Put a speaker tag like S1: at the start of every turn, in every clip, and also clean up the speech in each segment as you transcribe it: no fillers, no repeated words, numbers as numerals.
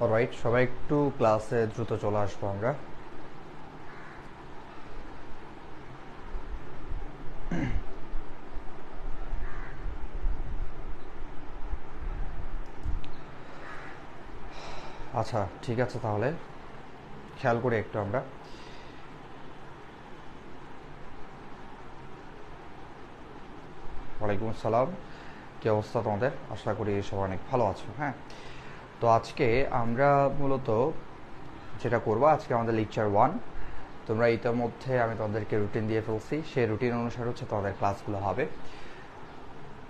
S1: Alright, সবাই একটু ক্লাসে দ্রুত চলে আসবো আমরা। আচ্ছা, ঠিক আছে, তাহলে খেয়াল করি একটু আমরা। ওয়ালাইকুম আসসালাম। কি অবস্থা তোমাদের? আশা করি সবাই অনেক ভালো আছো। হ্যাঁ, তো আজকে আমরা মূলত যেটা করবো, আজকে আমাদের লেকচার 1। তোমরা ইতিমধ্যে আমি তোমাদেরকে রুটিন দিয়ে ফেলছি, সেই রুটিন অনুসারে হচ্ছে তোমাদের ক্লাসগুলো হবে।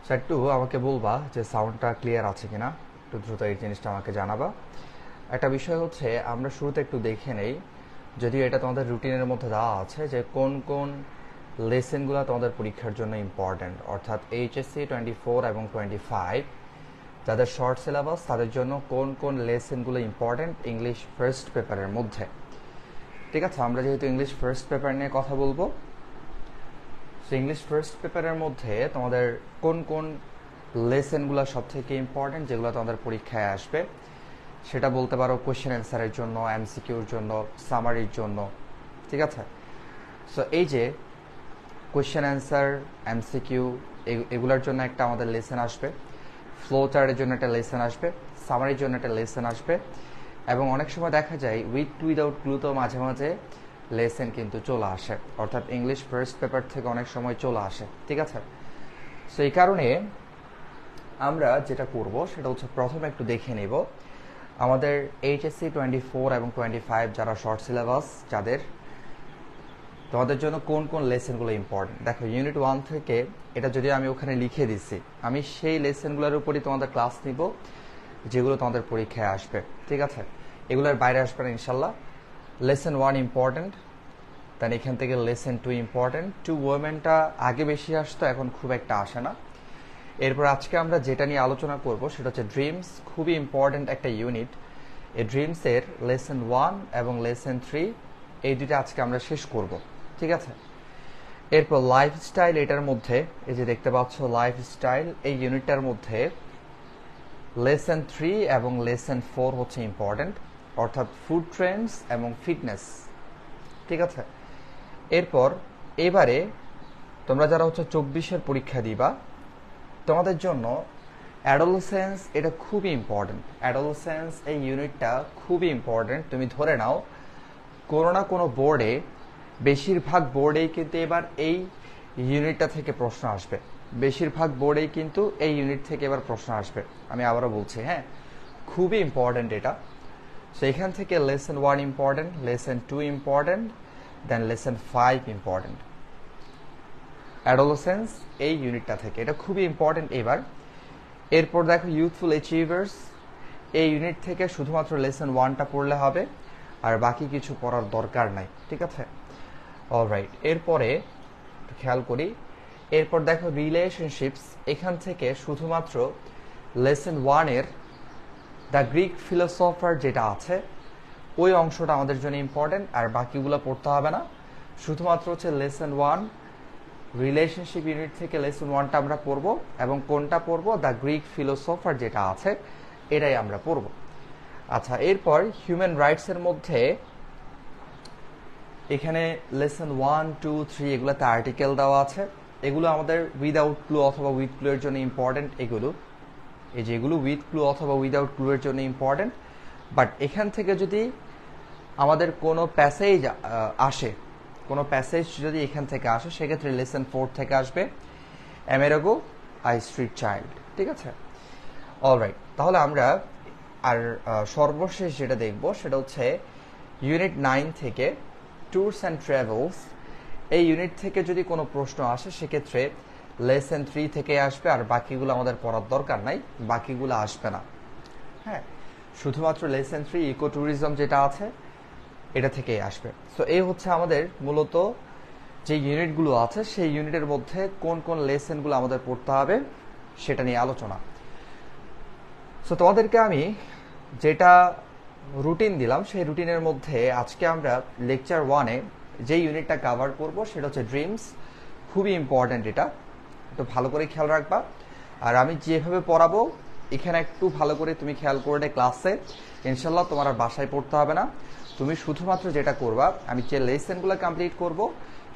S1: স্যার, একটু আমাকে বলবা যে সাউন্ডটা ক্লিয়ার আছে কিনা, একটু দ্রুত এই জিনিসটা আমাকে জানাবা। একটা বিষয় হচ্ছে, আমরা শুরুতে একটু দেখে নেই, যদিও এটা তোমাদের রুটিনের মধ্যে দেওয়া আছে, যে কোন কোন লেসেনগুলো তোমাদের পরীক্ষার জন্য ইম্পর্ট্যান্ট, অর্থাৎ এইচএসসি 24 এবং 25 যাদের শর্ট সিলেবাস তাদের জন্য কোন কোন লেসেনগুলো ইম্পর্ট্যান্ট ইংলিশ ফার্স্ট পেপারের মধ্যে। ঠিক আছে, আমরা যেহেতু ইংলিশ ফার্স্ট পেপার নিয়ে কথা বলবো, সো ইংলিশ ফার্স্ট পেপারের মধ্যে তোমাদের কোন কোন লেসেনগুলো সব থেকে ইম্পর্ট্যান্ট, যেগুলো তোমাদের পরীক্ষায় আসবে, সেটা বলতে পারো কোয়েশ্চেন অ্যান্সারের জন্য, এমসিকিউর জন্য, সামারির জন্য। ঠিক আছে, সো এই যে কোয়েশ্চেন অ্যান্সার, এমসিকিউ, এগুলোর জন্য একটা আমাদের লেসেন আসবে, ফ্লো চার্টের জন্য একটা লেসেন আসবে, সামারির জন্য একটা লেসেন আসবে, এবং অনেক সময় দেখা যায় উইথ উইদাউট ক্লুতেও মাঝে মাঝে লেসেন কিন্তু চলে আসে, অর্থাৎ ইংলিশ ফার্স্ট পেপার থেকে অনেক সময় চলে আসে। ঠিক আছে, সো এই কারণে আমরা যেটা করব সেটা হচ্ছে, প্রথমে একটু দেখে নেব আমাদের এইচএসসি 24 এবং 25 যারা শর্ট সিলেবাস, যাদের তোমাদের জন্য কোন কোন লেসেনগুলো ইম্পর্টেন্ট। দেখো, ইউনিট 1 থেকে এটা যদি আমি ওখানে লিখে দিচ্ছি, আমি সেই লেসেনগুলোর উপরই তোমাদের ক্লাস নিব, যেগুলো তোমাদের পরীক্ষায় আসবে। ঠিক আছে, এগুলোর বাইরে আসবে না ইনশাল্লাহ। লেসেন 1 ইম্পর্টেন্ট, দেন এখান থেকে লেসেন 2 ইম্পর্টেন্ট। টু ওমেনটা আগে বেশি আসতো, এখন খুব একটা আসে না। এরপর আজকে আমরা যেটা নিয়ে আলোচনা করব সেটা হচ্ছে ড্রিমস, খুবই ইম্পর্টেন্ট একটা ইউনিট। এই ড্রিমসের লেসন 1 এবং লেসন 3, এই দুটো আজকে আমরা শেষ করব। ঠিক আছে, এরপর লাইফস্টাইল, এটার মধ্যে এই যে দেখতে পাচ্ছ লাইফস্টাইল, এই ইউনিটটার মধ্যে লেসন 3 এবং লেসন 4 হচ্ছে ইম্পর্টেন্ট, অর্থাৎ ফুড ট্রেন্ডস এবং ফিটনেস। ঠিক আছে, এরপর এবারে তোমরা যারা হচ্ছে 24-এর পরীক্ষা দিবা, তোমাদের জন্য অ্যাডোলসেন্স, এটা খুবই ইম্পর্টেন্ট। অ্যাডোলসেন্স এই ইউনিটটা খুবই ইম্পর্টেন্ট। তুমি ধরে নাও কোনো না কোনো বোর্ডে, বেশিরভাগ বোর্ডেই কিন্তু এবার এই ইউনিটটা থেকে প্রশ্ন আসবে, বেশিরভাগ বোর্ডেই কিন্তু এই ইউনিট থেকে এবার প্রশ্ন আসবে। আমি আবারও বলছি, হ্যাঁ, খুবই ইম্পর্টেন্ট এটা। সো এখান থেকে লেসন 1 ইম্পর্টেন্ট, লেসন 2 ইম্পর্টেন্ট, দেন লেসন 5 ইম্পর্টেন্ট। অ্যাডোলসেন্স এই ইউনিটটা থেকে এটা খুবই ইম্পর্টেন্ট এবার। এরপর দেখো ইউথফুল অ্যাচিভার্স, এই ইউনিট থেকে শুধুমাত্র লেসন 1টা পড়লে হবে, আর বাকি কিছু পড়ার দরকার নাই। ঠিক আছে, অলরাইট। এরপরে খেয়াল করি, এরপর দেখো রিলেশনশিপস, এখান থেকে শুধুমাত্র লেসন 1-এর দ্য গ্রিক ফিলোসফার যেটা আছে, ওই অংশটা আমাদের জন্য ইম্পর্টেন্ট, আর বাকিগুলো পড়তে হবে না। শুধুমাত্র হচ্ছে লেসন 1 রিলেশনশিপ ইউনিট থেকে লেসন 1টা আমরা পড়বো, এবং কোনটা পড়বো, দ্য গ্রিক ফিলোসফার যেটা আছে, এটাই আমরা পড়বো। আচ্ছা, এরপর হিউম্যান রাইটসের মধ্যে এখানে লেসন 1, 2, 3 এগুলোতে আর্টিকেল দেওয়া আছে। এগুলো আমাদের উইদাউট ক্লু অথবা উইথ ক্লু এর জন্য ইম্পর্টেন্ট। এগুলো, এই যে এগুলো উইথ ক্লু অথবা উইদাউট ক্লু এর জন্য ইম্পর্টেন্ট। বাট এখান থেকে যদি আমাদের কোনো প্যাসেজ আসে, কোনো প্যাসেজ যদি এখান থেকে আসে, সেক্ষেত্রে লেসন 4 থেকে আসবে অ্যামেরাগো আই স্ট্রিট চাইল্ড। ঠিক আছে, অলরাইট। তাহলে আমরা আর সর্বশেষ যেটা দেখব সেটা হচ্ছে ইউনিট 9 থেকে ট্যুরস অ্যান্ড ট্রাভেলস, এই ইউনিট থেকে যদি কোনো প্রশ্ন আসে, সেক্ষেত্রে লেসন 3 থেকে আসবে, আর বাকিগুলো আমাদের পড়ার দরকার নাই, বাকিগুলো আসবে না। হ্যাঁ, শুধুমাত্র লেসন 3 ইকো ট্যুরিজম যেটা আছে, এটা থেকেই আসবে। সো এই হচ্ছে আমাদের মূলত যে ইউনিটগুলো আছে, সেই ইউনিটের মধ্যে কোন কোন লেসনগুলো আমাদের পড়তে হবে সেটা নিয়ে আলোচনা। সো তোমাদেরকে আমি যেটা রুটিন দিলাম, সেই রুটিনের মধ্যে আজকে আমরা লেকচার 1-এ যে ইউনিটটা কভার করব সেটা হচ্ছে ড্রিমস। খুবই ইম্পর্ট্যান্ট, এটা একটু ভালো করে খেয়াল রাখবা। আর আমি যেভাবে পড়াবো এখানে একটু ভালো করে তুমি খেয়াল করে ক্লাসে, ইনশাল্লাহ তোমার আর বাসায় পড়তে হবে না। তুমি শুধুমাত্র যেটা করবা, আমি যে লেসনগুলো কমপ্লিট করব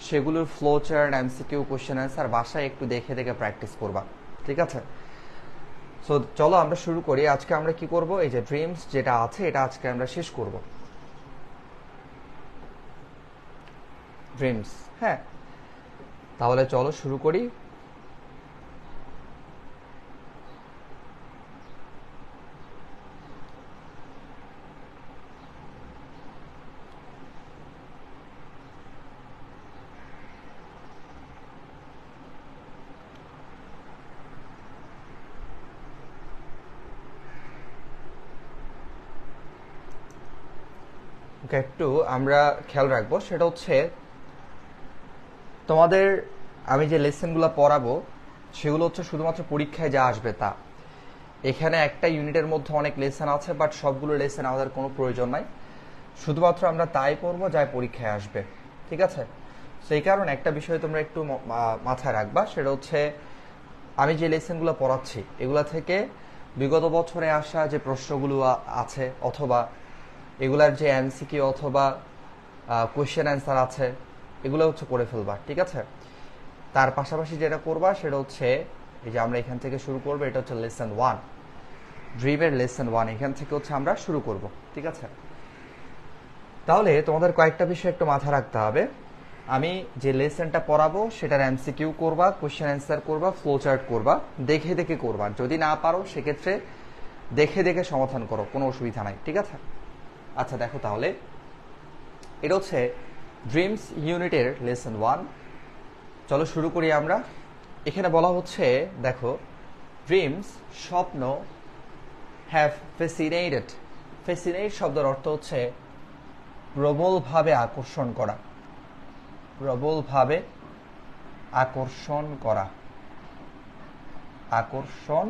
S1: সেগুলোর flow chart, MCQ, question answer বাসায় একটু দেখে দেখে প্র্যাকটিস করবা, ঠিক আছে? সো চলো আমরা শুরু করি। আজকে আমরা কি করব, এই যে ড্রিমস যেটা আছে এটা আজকে আমরা শেষ করব। ড্রিমস, হ্যাঁ, তাহলে চলো শুরু করি। ওকে, একটু আমরা খেয়াল রাখবো, সেটা হচ্ছে তোমাদের আমি যে লেসনগুলো পড়াবো সেগুলো হচ্ছে শুধুমাত্র পরীক্ষায় যা আসবে তা। এখানে একটা ইউনিটের মধ্যে অনেক লেসন আছে, বাট সবগুলো লেসন আমাদের কোনো প্রয়োজন নাই, শুধুমাত্র আমরা তাই পড়বো যা পরীক্ষায় আসবে, ঠিক আছে? সেই কারণে একটা বিষয় তোমরা একটু মাথায় রাখবা, সেটা হচ্ছে আমি যে লেসনগুলো পড়াচ্ছি এগুলা থেকে বিগত বছরে আসা যে প্রশ্নগুলো আছে, অথবা এগুলার যে এমসিকিউ অথবা কোয়েশ্চেন অ্যান্সার আছে, এগুলো হচ্ছে করে ফেলবা, ঠিক আছে? তার পাশাপাশি যেটা করবা সেটা হচ্ছে এই যে আমরা এখান থেকে শুরু করবো, এটা হচ্ছে লেসন 1, ড্রিমের লেসন 1, এখান থেকে হচ্ছে আমরা শুরু করব, ঠিক আছে? তাহলে তোমাদের কয়েকটা বিষয় একটু মাথায় রাখতে হবে। আমি যে লেসনটা পড়াবো সেটার এমসিকিউ করবা, কোয়েশ্চেন অ্যান্সার করবা, ফ্লো চার্ট করবা, দেখে দেখে করবা। যদি না পারো সেক্ষেত্রে দেখে দেখে সমাধান করো, কোনো অসুবিধা নাই, ঠিক আছে? আচ্ছা দেখো, তাহলে এটা হচ্ছে ড্রিমস ইউনিটের লেসন 1। চলো শুরু করি আমরা। এখানে বলা হচ্ছে, দেখো, ড্রিমস স্বপ্ন, হ্যাভ ফ্যাসিনেটেড। ফ্যাসিনেট শব্দের অর্থ হচ্ছে প্রবলভাবে আকর্ষণ করা, প্রবলভাবে আকর্ষণ করা, আকর্ষণ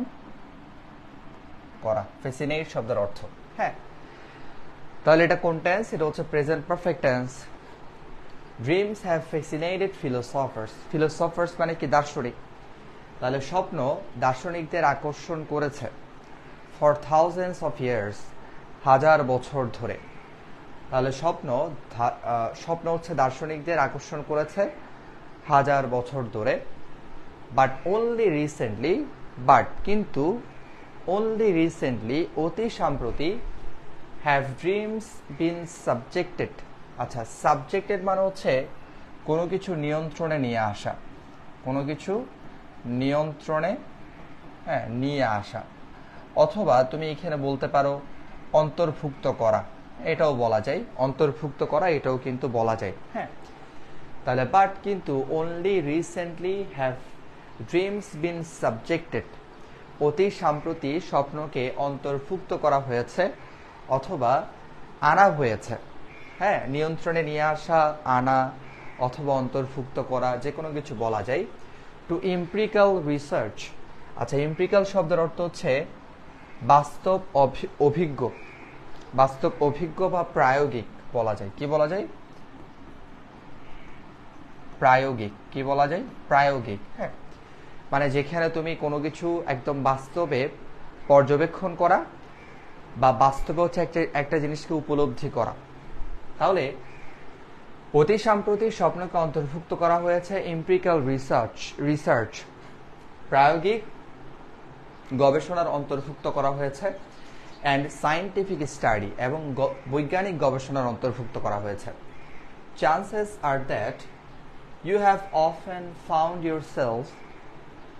S1: করা, ফ্যাসিনেট শব্দের অর্থ। হ্যাঁ, তাহলে এটা কোন টেন্স? এটা হচ্ছে present perfect tense. Dreams have fascinated philosophers. Philosophers মানে কি? দার্শনিক। তাহলে স্বপ্ন দার্শনিকদের আকর্ষণ করেছে ফর থাউজেন্ডস অফ ইয়ার্স, হাজার বছর ধরে। তাহলে স্বপ্ন হচ্ছে দার্শনিকদের আকর্ষণ করেছে হাজার বছর ধরে। বাট অনলি রিসেন্টলি, বাট কিন্তু, অনলি রিসেন্টলি অতি সম্প্রতি, হ্যাভ ড্রিমস বিন সাবজেক্টেড। আচ্ছা, সাবজেক্টেড মানে হচ্ছে কোনো কিছু নিয়ন্ত্রণে নিয়ে আসা, কোনো কিছু নিয়ন্ত্রণে, হ্যাঁ, নিয়ে আসা। অথবা তুমি এখানে বলতে পারো অন্তর্ভুক্ত করা, এটাও বলা যায়। অন্তর্ভুক্ত করা এটাও কিন্তু বলা যায়, হ্যাঁ। তাহলে বাট কিন্তু, only recently have dreams been subjected, অতি সম্প্রতি স্বপ্নকে অন্তর্ভুক্ত করা হয়েছে অথবা আনা হয়েছে। হ্যাঁ, নিয়ন্ত্রণে নিয়ে আসা, আনা অথবা অন্তর্ভুক্ত করা, যে কোনো কিছু বলা যায়। To empirical research. আচ্ছা, এমপিরিক্যাল শব্দের অর্থ হচ্ছে বাস্তব অভিজ্ঞ, বাস্তব অভিজ্ঞ বা প্রায়োগিক বলা যায়। কি বলা যায়? প্রায়োগিক। কি বলা যায়? প্রায়োগিক। হ্যাঁ, মানে যেখানে তুমি কোনো কিছু একদম বাস্তবে পর্যবেক্ষণ করা বা বাস্তবে হচ্ছে একটা জিনিসকে উপলব্ধি করা। তাহলে অতি সাম্প্রতি স্বপ্নকে অন্তর্ভুক্ত করা হয়েছে এমপিরিক্যাল রিসার্চ, প্রায়োগিক গবেষণার অন্তর্ভুক্ত করা হয়েছে, অ্যান্ড সায়েন্টিফিক স্টাডি, এবং বৈজ্ঞানিক গবেষণার অন্তর্ভুক্ত করা হয়েছে। Chances are that you have often found yourself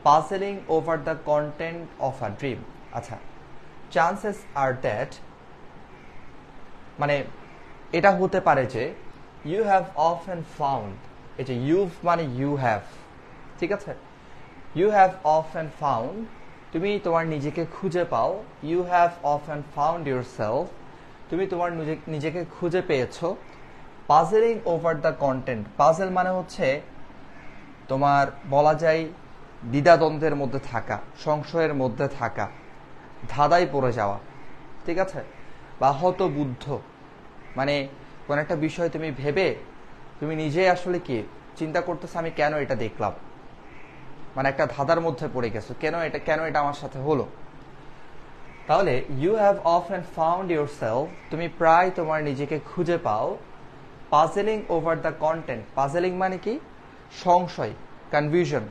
S1: puzzling over the content of a dream. আচ্ছা, চান্সেস আর দ্যাট মানে এটা হতে পারে যে ইউ হ্যাভ অফেন ফাউন্ড, এই যে ইউ মানে ইউ হ্যাভ, ঠিক আছে? ইউ হ্যাভ অফেন ফাউন্ড, তুমি তোমার নিজেকে খুঁজে পাও। You have often found yourself, তুমি তোমার নিজেকে খুঁজে পেয়েছো। Puzzling over the content, puzzle মানে হচ্ছে তোমার বলা যায় দ্বিধাদ্বন্দ্বের মধ্যে থাকা, সংশয়ের মধ্যে থাকা, ধাঁধায় পড়ে যাওয়া, ঠিক আছে? বা হতবুদ্ধ, মানে কোন একটা বিষয় তুমি ভেবে তুমি নিজে আসলে কি চিন্তা করতেছো, আমি কেন এটা দেখলাম, মানে একটা ধাঁধার মধ্যে পড়ে গেছো, কেন এটা আমার সাথে হলো। তাহলে you have often found yourself, তুমি প্রায় তোমার নিজেকে খুঁজে পাও, puzzling over the content. Puzzling মানে কি? সংশয়, confusion.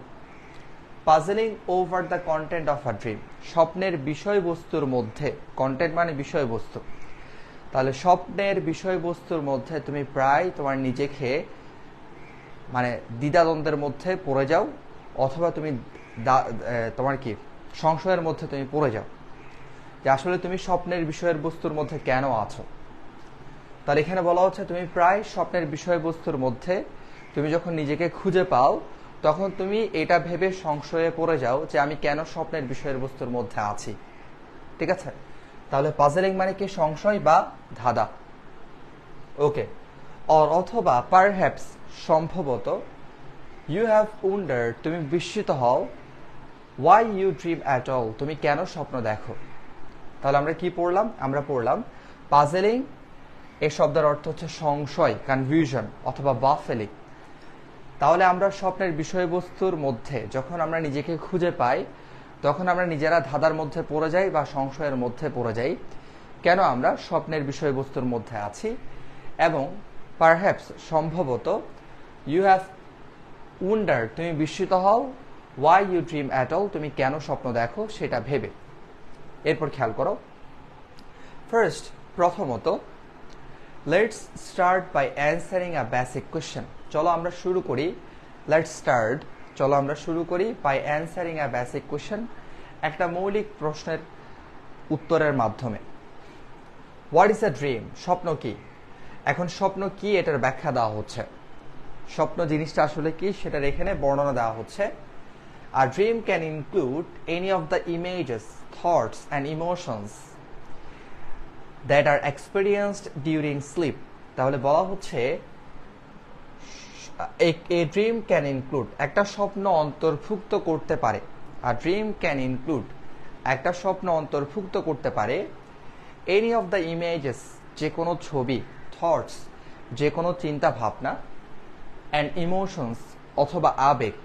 S1: Puzzling over the content of a dream, স্বপ্নের বিষয়বস্তুর মধ্যে। কন্টেন্ট মানে বিষয়বস্তু। তাহলে স্বপ্নের বিষয়বস্তুর মধ্যে তুমি প্রায় তোমার নিজেকে মানে দ্বিধাদ্বন্দ্বের মধ্যে পড়ে যাও, অথবা তুমি তোমার কি সংশয়ের মধ্যে তুমি পড়ে যাও যে আসলে তুমি স্বপ্নের বিষয়ের বস্তুর মধ্যে কেন আছো। তাহলে এখানে বলা হচ্ছে তুমি প্রায় স্বপ্নের বিষয়বস্তুর মধ্যে তুমি যখন নিজেকে খুঁজে পাও, তখন তুমি এটা ভেবে সংশয়ে পড়ে যাও যে আমি কেন স্বপ্নের বিষয়ের বস্তুর মধ্যে আছি। ঠিক আছে? তাহলে পাজেলিং মানে কি? সংশয় বা ধাঁধা। ওকে। অথবা পারহ্যাপস, সম্ভবত, ইউ হ্যাভ ওয়ান্ডার্ড, তুমি বিস্মিত হও, why you dream at all, তুমি কেন স্বপ্ন দেখো। তাহলে আমরা কি পড়লাম? আমরা পড়লাম পাজেলিং এই শব্দের অর্থ হচ্ছে সংশয়, কনফিউশন অথবা বাফেলিং। তাহলে আমরা স্বপ্নের বিষয়বস্তুর মধ্যে যখন আমরা নিজেকে খুঁজে পাই, তখন আমরা নিজেরা ধাঁধার মধ্যে পড়ে যাই বা সংশয়ের মধ্যে পড়ে যাই কেন আমরা স্বপ্নের বিষয়বস্তুর মধ্যে আছি। এবং পারহ্যাপস, সম্ভবত, ইউ হ্যাভ ওয়ান্ডার্ড, তুমি বিস্মিত হও, why you dream at all, তুমি কেন স্বপ্ন দেখো সেটা ভেবে। এরপর খেয়াল করো, ফার্স্ট, প্রথমত, let's start by answering a basic question. চলো আমরা শুরু করি। লেটস স্টার্ট, চলো আমরা শুরু করি by answering a basic question, একটা মৌলিক প্রশ্নের উত্তরের মাধ্যমে। What is a dream? স্বপ্ন কি? এখন স্বপ্ন কি এটার ব্যাখ্যা দেওয়া হচ্ছে। স্বপ্ন জিনিসটা আসলে কি সেটার এখানে বর্ণনা দেওয়া হচ্ছে। A dream can include any of the images, thoughts and emotions that are experienced during sleep. তাহলে বলা হচ্ছে a dream can include, একটা স্বপ্ন অন্তর্ভুক্ত করতে পারে। A dream can include, একটা স্বপ্ন অন্তর্ভুক্ত করতে পারে any of the images, যে কোনো ছবি, thoughts, যে কোনো চিন্তা ভাবনা, and emotions, অথবা আবেগ,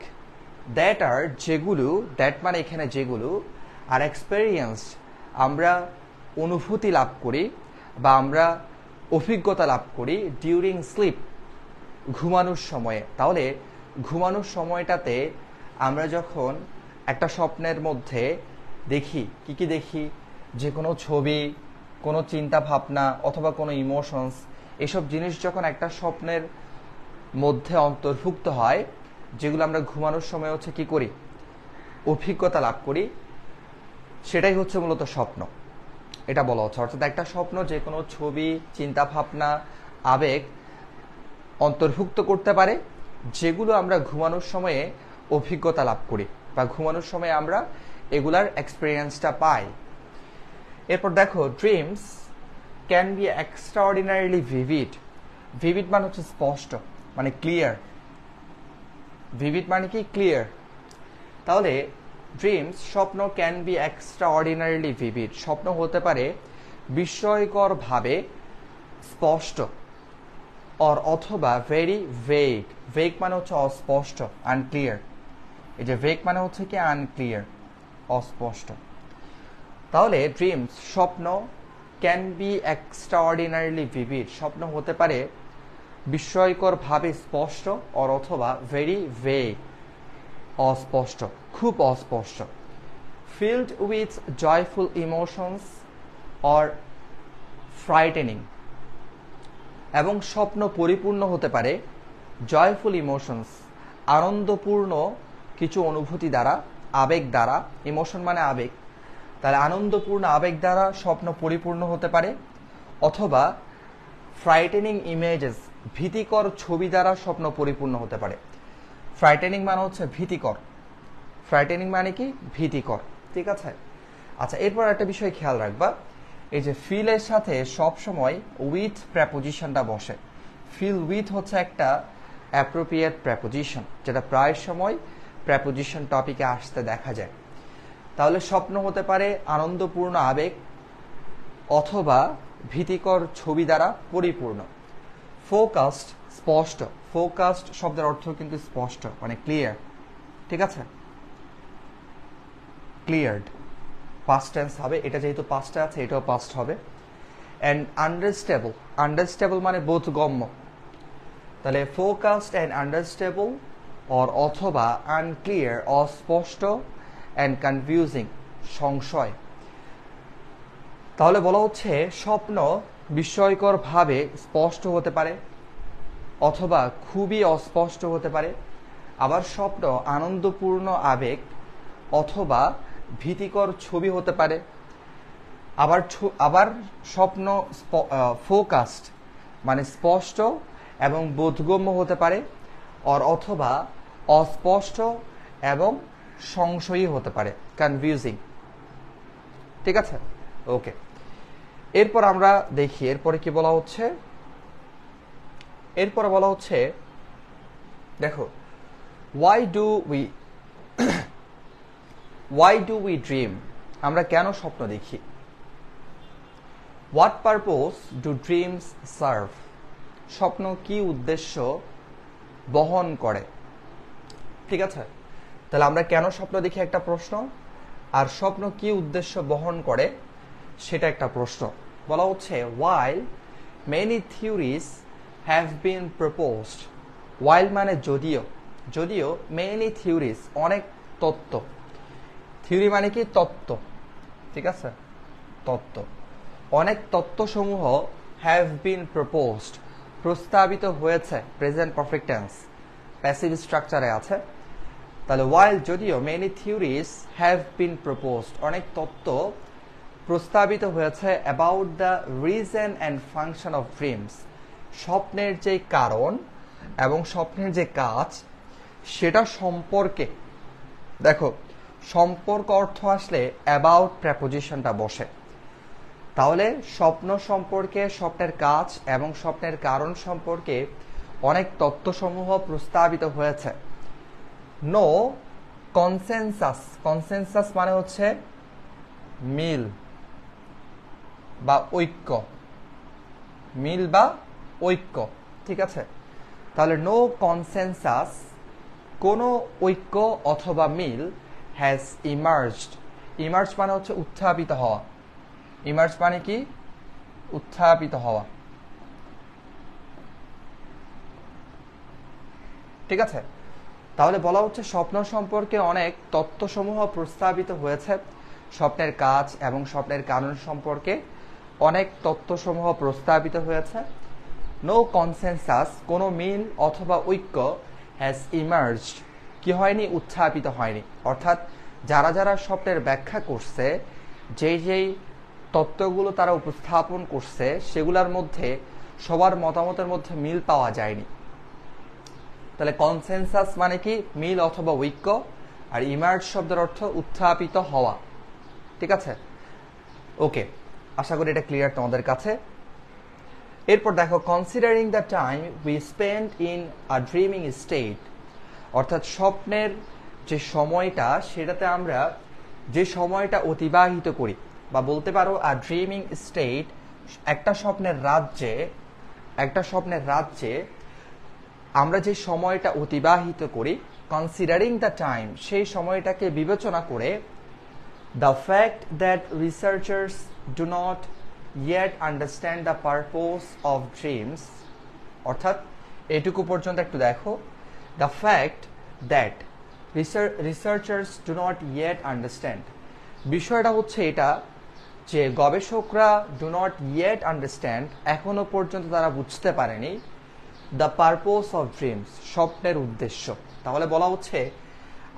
S1: that are, যেগুলো, that মানে এখানে যেগুলো, আর experienced, আমরা অনুভূতি লাভ করি বা আমরা অভিজ্ঞতা লাভ করি ডিউরিং স্লিপ, ঘুমানোর সময়ে। তাহলে ঘুমানোর সময়টাতে আমরা যখন একটা স্বপ্নের মধ্যে দেখি, কি কি দেখি? যে কোনো ছবি, কোনো চিন্তা ভাবনা অথবা কোনো ইমোশনস, এসব জিনিস যখন একটা স্বপ্নের মধ্যে অন্তর্ভুক্ত হয়, যেগুলো আমরা ঘুমানোর সময় হচ্ছে কি করি? অভিজ্ঞতা লাভ করি, সেটাই হচ্ছে মূলত স্বপ্ন। এটা বলা হচ্ছে, অর্থাৎ একটা স্বপ্ন যে কোনো ছবি, চিন্তা ভাবনা, আবেগ অন্তর্ভুক্ত করতে পারে, যেগুলো আমরা ঘুমানোর সময়ে অভিজ্ঞতা লাভ করি বা ঘুমানোর সময় আমরা এগুলার এক্সপিরিয়েন্সটা পাই। এরপর দেখো, dreams can be extraordinarily vivid. Vivid মানে হচ্ছে স্পষ্ট, মানে ক্লিয়ার। ভিভিড মানে কি? ক্লিয়ার। তাহলে ড্রিমস, স্বপ্ন, ক্যান বি এক্সট্রাঅর্ডিনারিলি ভিভিড, স্বপ্ন হতে পারে বিস্ময়করভাবে স্পষ্ট, অথবা ভেরি ভেগ। ভেগ মানে হচ্ছে অস্পষ্ট, আনক্লিয়ার। এই যে ভেগ মানে হচ্ছে কি? আনক্লিয়ার, অস্পষ্ট। তাহলে ড্রিমস, স্বপ্ন, ক্যান বি এক্সট্রাঅর্ডিনারিলি ভিভিড, স্বপ্ন হতে পারে বিস্ময়করভাবে স্পষ্ট, অথবা ভেরি ভেগ, অস্পষ্ট, খুব অস্পষ্ট। Filled with joyful emotions or frightening, এবং স্বপ্ন পরিপূর্ণ হতে পারে জয়ফুল ইমোশনস, আনন্দপূর্ণ কিছু অনুভূতি দ্বারা, আবেগ দ্বারা। ইমোশন মানে আবেগ, তাহলে আনন্দপূর্ণ আবেগ দ্বারা স্বপ্ন পরিপূর্ণ হতে পারে, অথবা ফ্রাইটেনিং ইমেজেস, ভীতিকর ছবি দ্বারা স্বপ্ন পরিপূর্ণ হতে পারে। ফ্রাইটেনিং মানে হচ্ছে ভীতিকর। ফ্রাইটেনিং মানে কি? ভীতিকর। ঠিক আছে? আচ্ছা, এরপর একটা বিষয় খেয়াল রাখবা, এই যে ফিলের সাথে সবসময় উইথ প্রেপোজিশনটা বসে। ফিল উইথ হচ্ছে একটা অ্যাপ্রোপ্রিয়েট প্রেপোজিশন, যেটা প্রায় সময় প্রেপোজিশন টপিকে আসতে দেখা যায়। তাহলে স্বপ্ন হতে পারে আনন্দপূর্ণ আবেগ অথবা ভীতিকর ছবি দ্বারা পরিপূর্ণ। ফোকাসড, স্পষ্ট। ফোকাসড শব্দের অর্থ কিন্তু স্পষ্ট, মানে ক্লিয়ার। ঠিক আছে? ক্লিয়ার্ড। পাস্ট টেন্স হবে, এটা যেহেতু পাস্টে আছে এটাও পাস্ট হবে। অ্যান্ড আন্ডারস্টেবল, আন্ডারস্টেবল মানে বোধগম্য, তাহলে ফোকাসড অ্যান্ড আন্ডারস্টেবল অথবা আনক্লিয়ার অস্পষ্ট অ্যান্ড কনফিউজিং সংশয়। তাহলে বলা হচ্ছে স্বপ্ন বিস্ময়করভাবে স্পষ্ট হতে পারে অথবা খুবই অস্পষ্ট হতে পারে, আবার স্বপ্ন আনন্দপূর্ণ আবেগ অথবা ভীতিকর ছবি হতে পারে, আবার স্বপ্ন ফোকাসড মানে স্পষ্ট এবং বোধগম্য হতে পারে অথবা অস্পষ্ট এবং সংশয়ী হতে পারে, কনফিউজিং। ঠিক আছে, ওকে। এরপর আমরা দেখি এরপরে কি বলা হচ্ছে। এরপরে বলা হচ্ছে দেখো, why do we dream, আমরা কেন স্বপ্ন দেখি। what purpose do dreams serve, স্বপ্ন কি উদ্দেশ্য বহন করে। ঠিক আছে, তাহলে আমরা কেন স্বপ্ন দেখি একটা প্রশ্ন, আর স্বপ্ন কি উদ্দেশ্য বহন করে সেটা একটা প্রশ্ন। বলা হচ্ছে while many theories have been proposed, while মানে যদিও, যদিও many theories অনেক তত্ত্ব, থিওরি মানে কি তত্ত্ব, ঠিক আছে, তত্ত্ব, অনেক তত্ত্বসমূহ have been proposed প্রস্তাবিত হয়েছে, প্রেজেন্ট পারফেক্ট টেন্স প্যাসিভ স্ট্রাকচারে আছে। তাহলে while যদিও many theories have been proposed অনেক তত্ত্ব প্রস্তাবিত হয়েছে about the reason and function of dreams, স্বপ্নের যে কারণ এবং স্বপ্নের যে কাজ সেটা সম্পর্কে। দেখো সম্পর্ক অর্থ আসলে অ্যাবাউট প্রেপোজিশনটা বসে, তাহলে স্বপ্ন সম্পর্কে, স্বপ্নের কাজ এবং স্বপ্নের কারণ সম্পর্কে অনেক তত্ত্বসমূহ প্রস্তাবিত হয়েছে। নো কনসেনসাস, কনসেনসাস মানে হচ্ছে মিল বা ঐক্য, মিল বা ঐক্য, ঠিক আছে। তাহলে নো কনসেনসাস কোনো ঐক্য অথবা মিল হ্যাজ ইমার্জড, ইমার্জ মানে হচ্ছে উত্থাপিত হওয়া, ইমার্জ মানে কি উত্থাপিত হওয়া, ঠিক আছে। তাহলে বলা হচ্ছে স্বপ্ন সম্পর্কে অনেক তত্ত্বসমূহ প্রস্তাবিত হয়েছে, স্বপ্নের কাজ এবং স্বপ্নের কারণ সম্পর্কে অনেক তত্ত্বসমূহ প্রস্তাবিত হয়েছে। নো কনসেনসাস কোনো মিল অথবা ঐক্য হ্যাজ ইমার্জড কি হয়নি, উত্থাপিত হয়নি। অর্থাৎ যারা যারা স্বপ্নের ব্যাখ্যা করছে, যেই তত্ত্বগুলো তারা উপস্থাপন করছে সেগুলোর মধ্যে সবার মতামতের মধ্যে মিল পাওয়া যায়নি। তাহলে কনসেনসাস মানে কি মিল অথবা ঐক্য, আর ইমার্জ শব্দের অর্থ উত্থাপিত হওয়া, ঠিক আছে, ওকে। আশা করি এটা ক্লিয়ার তোমাদের কাছে। এরপর দেখো, considering the time we spend in a dreaming state, অর্থাৎ স্বপ্নের যে সময়টা সেটাতে আমরা যে সময়টা অতিবাহিত করি, বা বলতে পারো আ ড্রিমিং স্টেট, একটা স্বপ্নের রাজ্যে, একটা স্বপ্নের রাজ্যে আমরা যে সময়টা অতিবাহিত করি, কনসিডারিং দ্য টাইম সেই সময়টাকে বিবেচনা করে, the fact that researchers do not yet understand the purpose of dreams, অর্থাৎ এটুকু পর্যন্ত একটু দেখো, the fact that researchers do not yet understand, বিষয়টা হচ্ছে এটা যে গবেষকরা do not yet understand এখনো পর্যন্ত তারা বুঝতে পারেনি the purpose of dreams, স্বপ্নের উদ্দেশ্য। তাহলে বলা হচ্ছে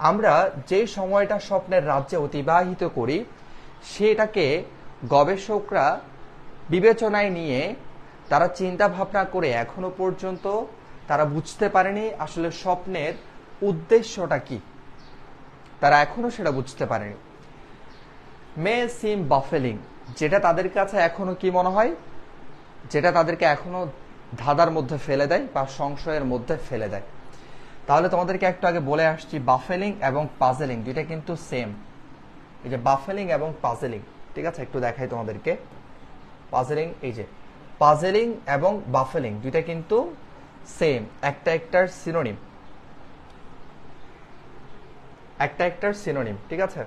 S1: আমরা যে সময়টা স্বপ্নের রাজ্যে অতিবাহিত করি সেটাকে গবেষকরা বিবেচনায় নিয়ে তারা চিন্তা ভাবনা করে এখনো পর্যন্ত তারা বুঝতে পারেনি আসলে স্বপ্নের উদ্দেশ্যটা কি, তারা এখনো সেটা বুঝতে পারেনি। মে সিম বাফেলিং, যেটা তাদের কাছে এখনো কি মনে হয়, যেটা তাদেরকে এখনো ধাঁধার মধ্যে ফেলে দেয় বা সংশয়ের মধ্যে ফেলে দেয়। তাহলে তোমাদেরকে একটু আগে বলে আসছি, বাফেলিং এবং পাজেলিং দুইটা কিন্তু সেম। এই যে বাফেলিং এবং পাজেলিং, ঠিক আছে, একটু দেখাই তোমাদেরকে। পাজেলিং, এই যে পাজেলিং এবং বাফেলিং দুইটা কিন্তু সেম, একটা একটার সিনোনিম, একটা একটার সিনোনিম, ঠিক আছে।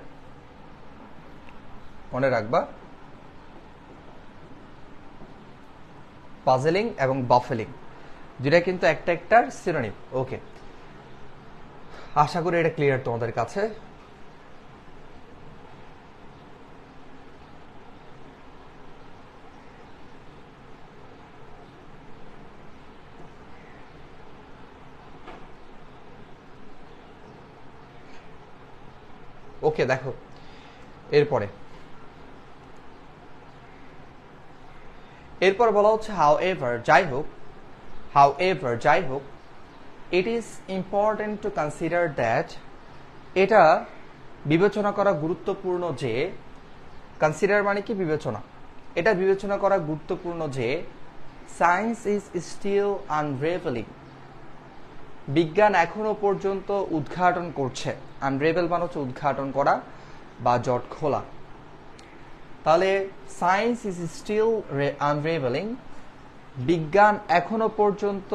S1: মনে রাখবা, পাজলিং এবং বাফেলিং যেটা কিন্তু একটা একটার সিনোনিম। ওকে, আশা করি এটা ক্লিয়ার তোমাদের কাছে। ওকে, দেখো এরপর বলা হচ্ছে however যাই হোক it is important to consider that, এটা বিবেচনা করা গুরুত্বপূর্ণ যে, কনসিডার মানে কি বিবেচনা, এটা বিবেচনা করা গুরুত্বপূর্ণ যে science is still unraveling, বিজ্ঞান এখনো পর্যন্ত উদ্ঘাটন করছে। আনরেভেল মানে হচ্ছে উদ্ঘাটন করা বা জট খোলা। তাহলে সায়েন্স ইজ স্টিল আনরেভেলিং, বিজ্ঞান এখনো পর্যন্ত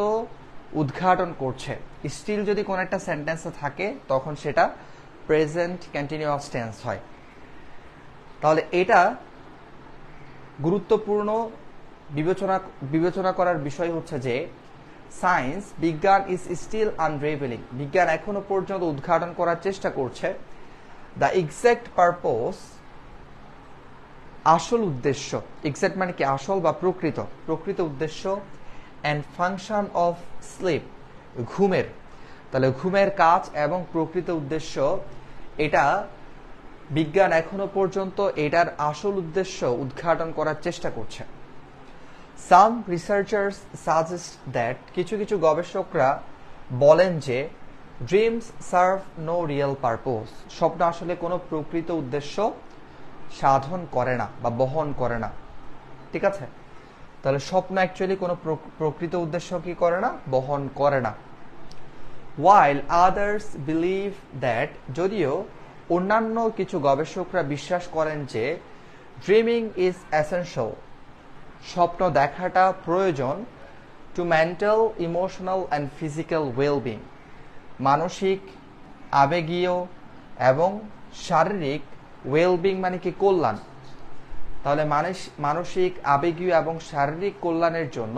S1: উদ্ঘাটন করছে। স্টিল যদি কোন একটা সেন্টেন্সে থাকে তখন সেটা প্রেজেন্ট কন্টিনিউয়াস টেন্স হয়। তাহলে এটা গুরুত্বপূর্ণ বিবেচনা করার বিষয় হচ্ছে যে সায়েন্স, বিজ্ঞান ইজ স্টিল আনরেভেলিং, বিজ্ঞান এখনো পর্যন্ত উদ্ঘাটন করার চেষ্টা করছে। দ্য এক্সাক্ট পারপোজ, আসল উদ্দেশ্য, এক্সাক্ট মানে কি আসল বা প্রকৃত উদ্দেশ্য, অ্যান্ড ফাংশন অফ স্লিপ, ঘুমের। তাহলে ঘুমের কাজ এবং প্রকৃত উদ্দেশ্য, এটা বিজ্ঞান এখনো পর্যন্ত এটার আসল উদ্দেশ্য উদ্ঘাটন করার চেষ্টা করছে। সাম রিসার্চার্স সাজেস্ট দ্যাট, কিছু গবেষকরা বলেন যে dreams serve no real purpose, স্বপ্ন আসলে কোনো প্রকৃত উদ্দেশ্য সাধন করে না বা বহন করে না। ঠিক আছে, তাহলে স্বপ্ন অ্যাকচুয়ালি কোনো প্রকৃত উদ্দেশ্য কি করে না, বহন করে না। while others believe that, যদিও অন্যান্য কিছু গবেষকরা বিশ্বাস করেন যে ড্রিমিং ইজ এসেনশিয়াল, স্বপ্ন দেখাটা প্রয়োজন, to mental, emotional and physical wellbeing, মানসিক, আবেগীয় এবং শারীরিক, ওয়েলবিং মানে কি কল্যাণ। তাহলে মানসিক, আবেগীয় এবং শারীরিক কল্যাণের জন্য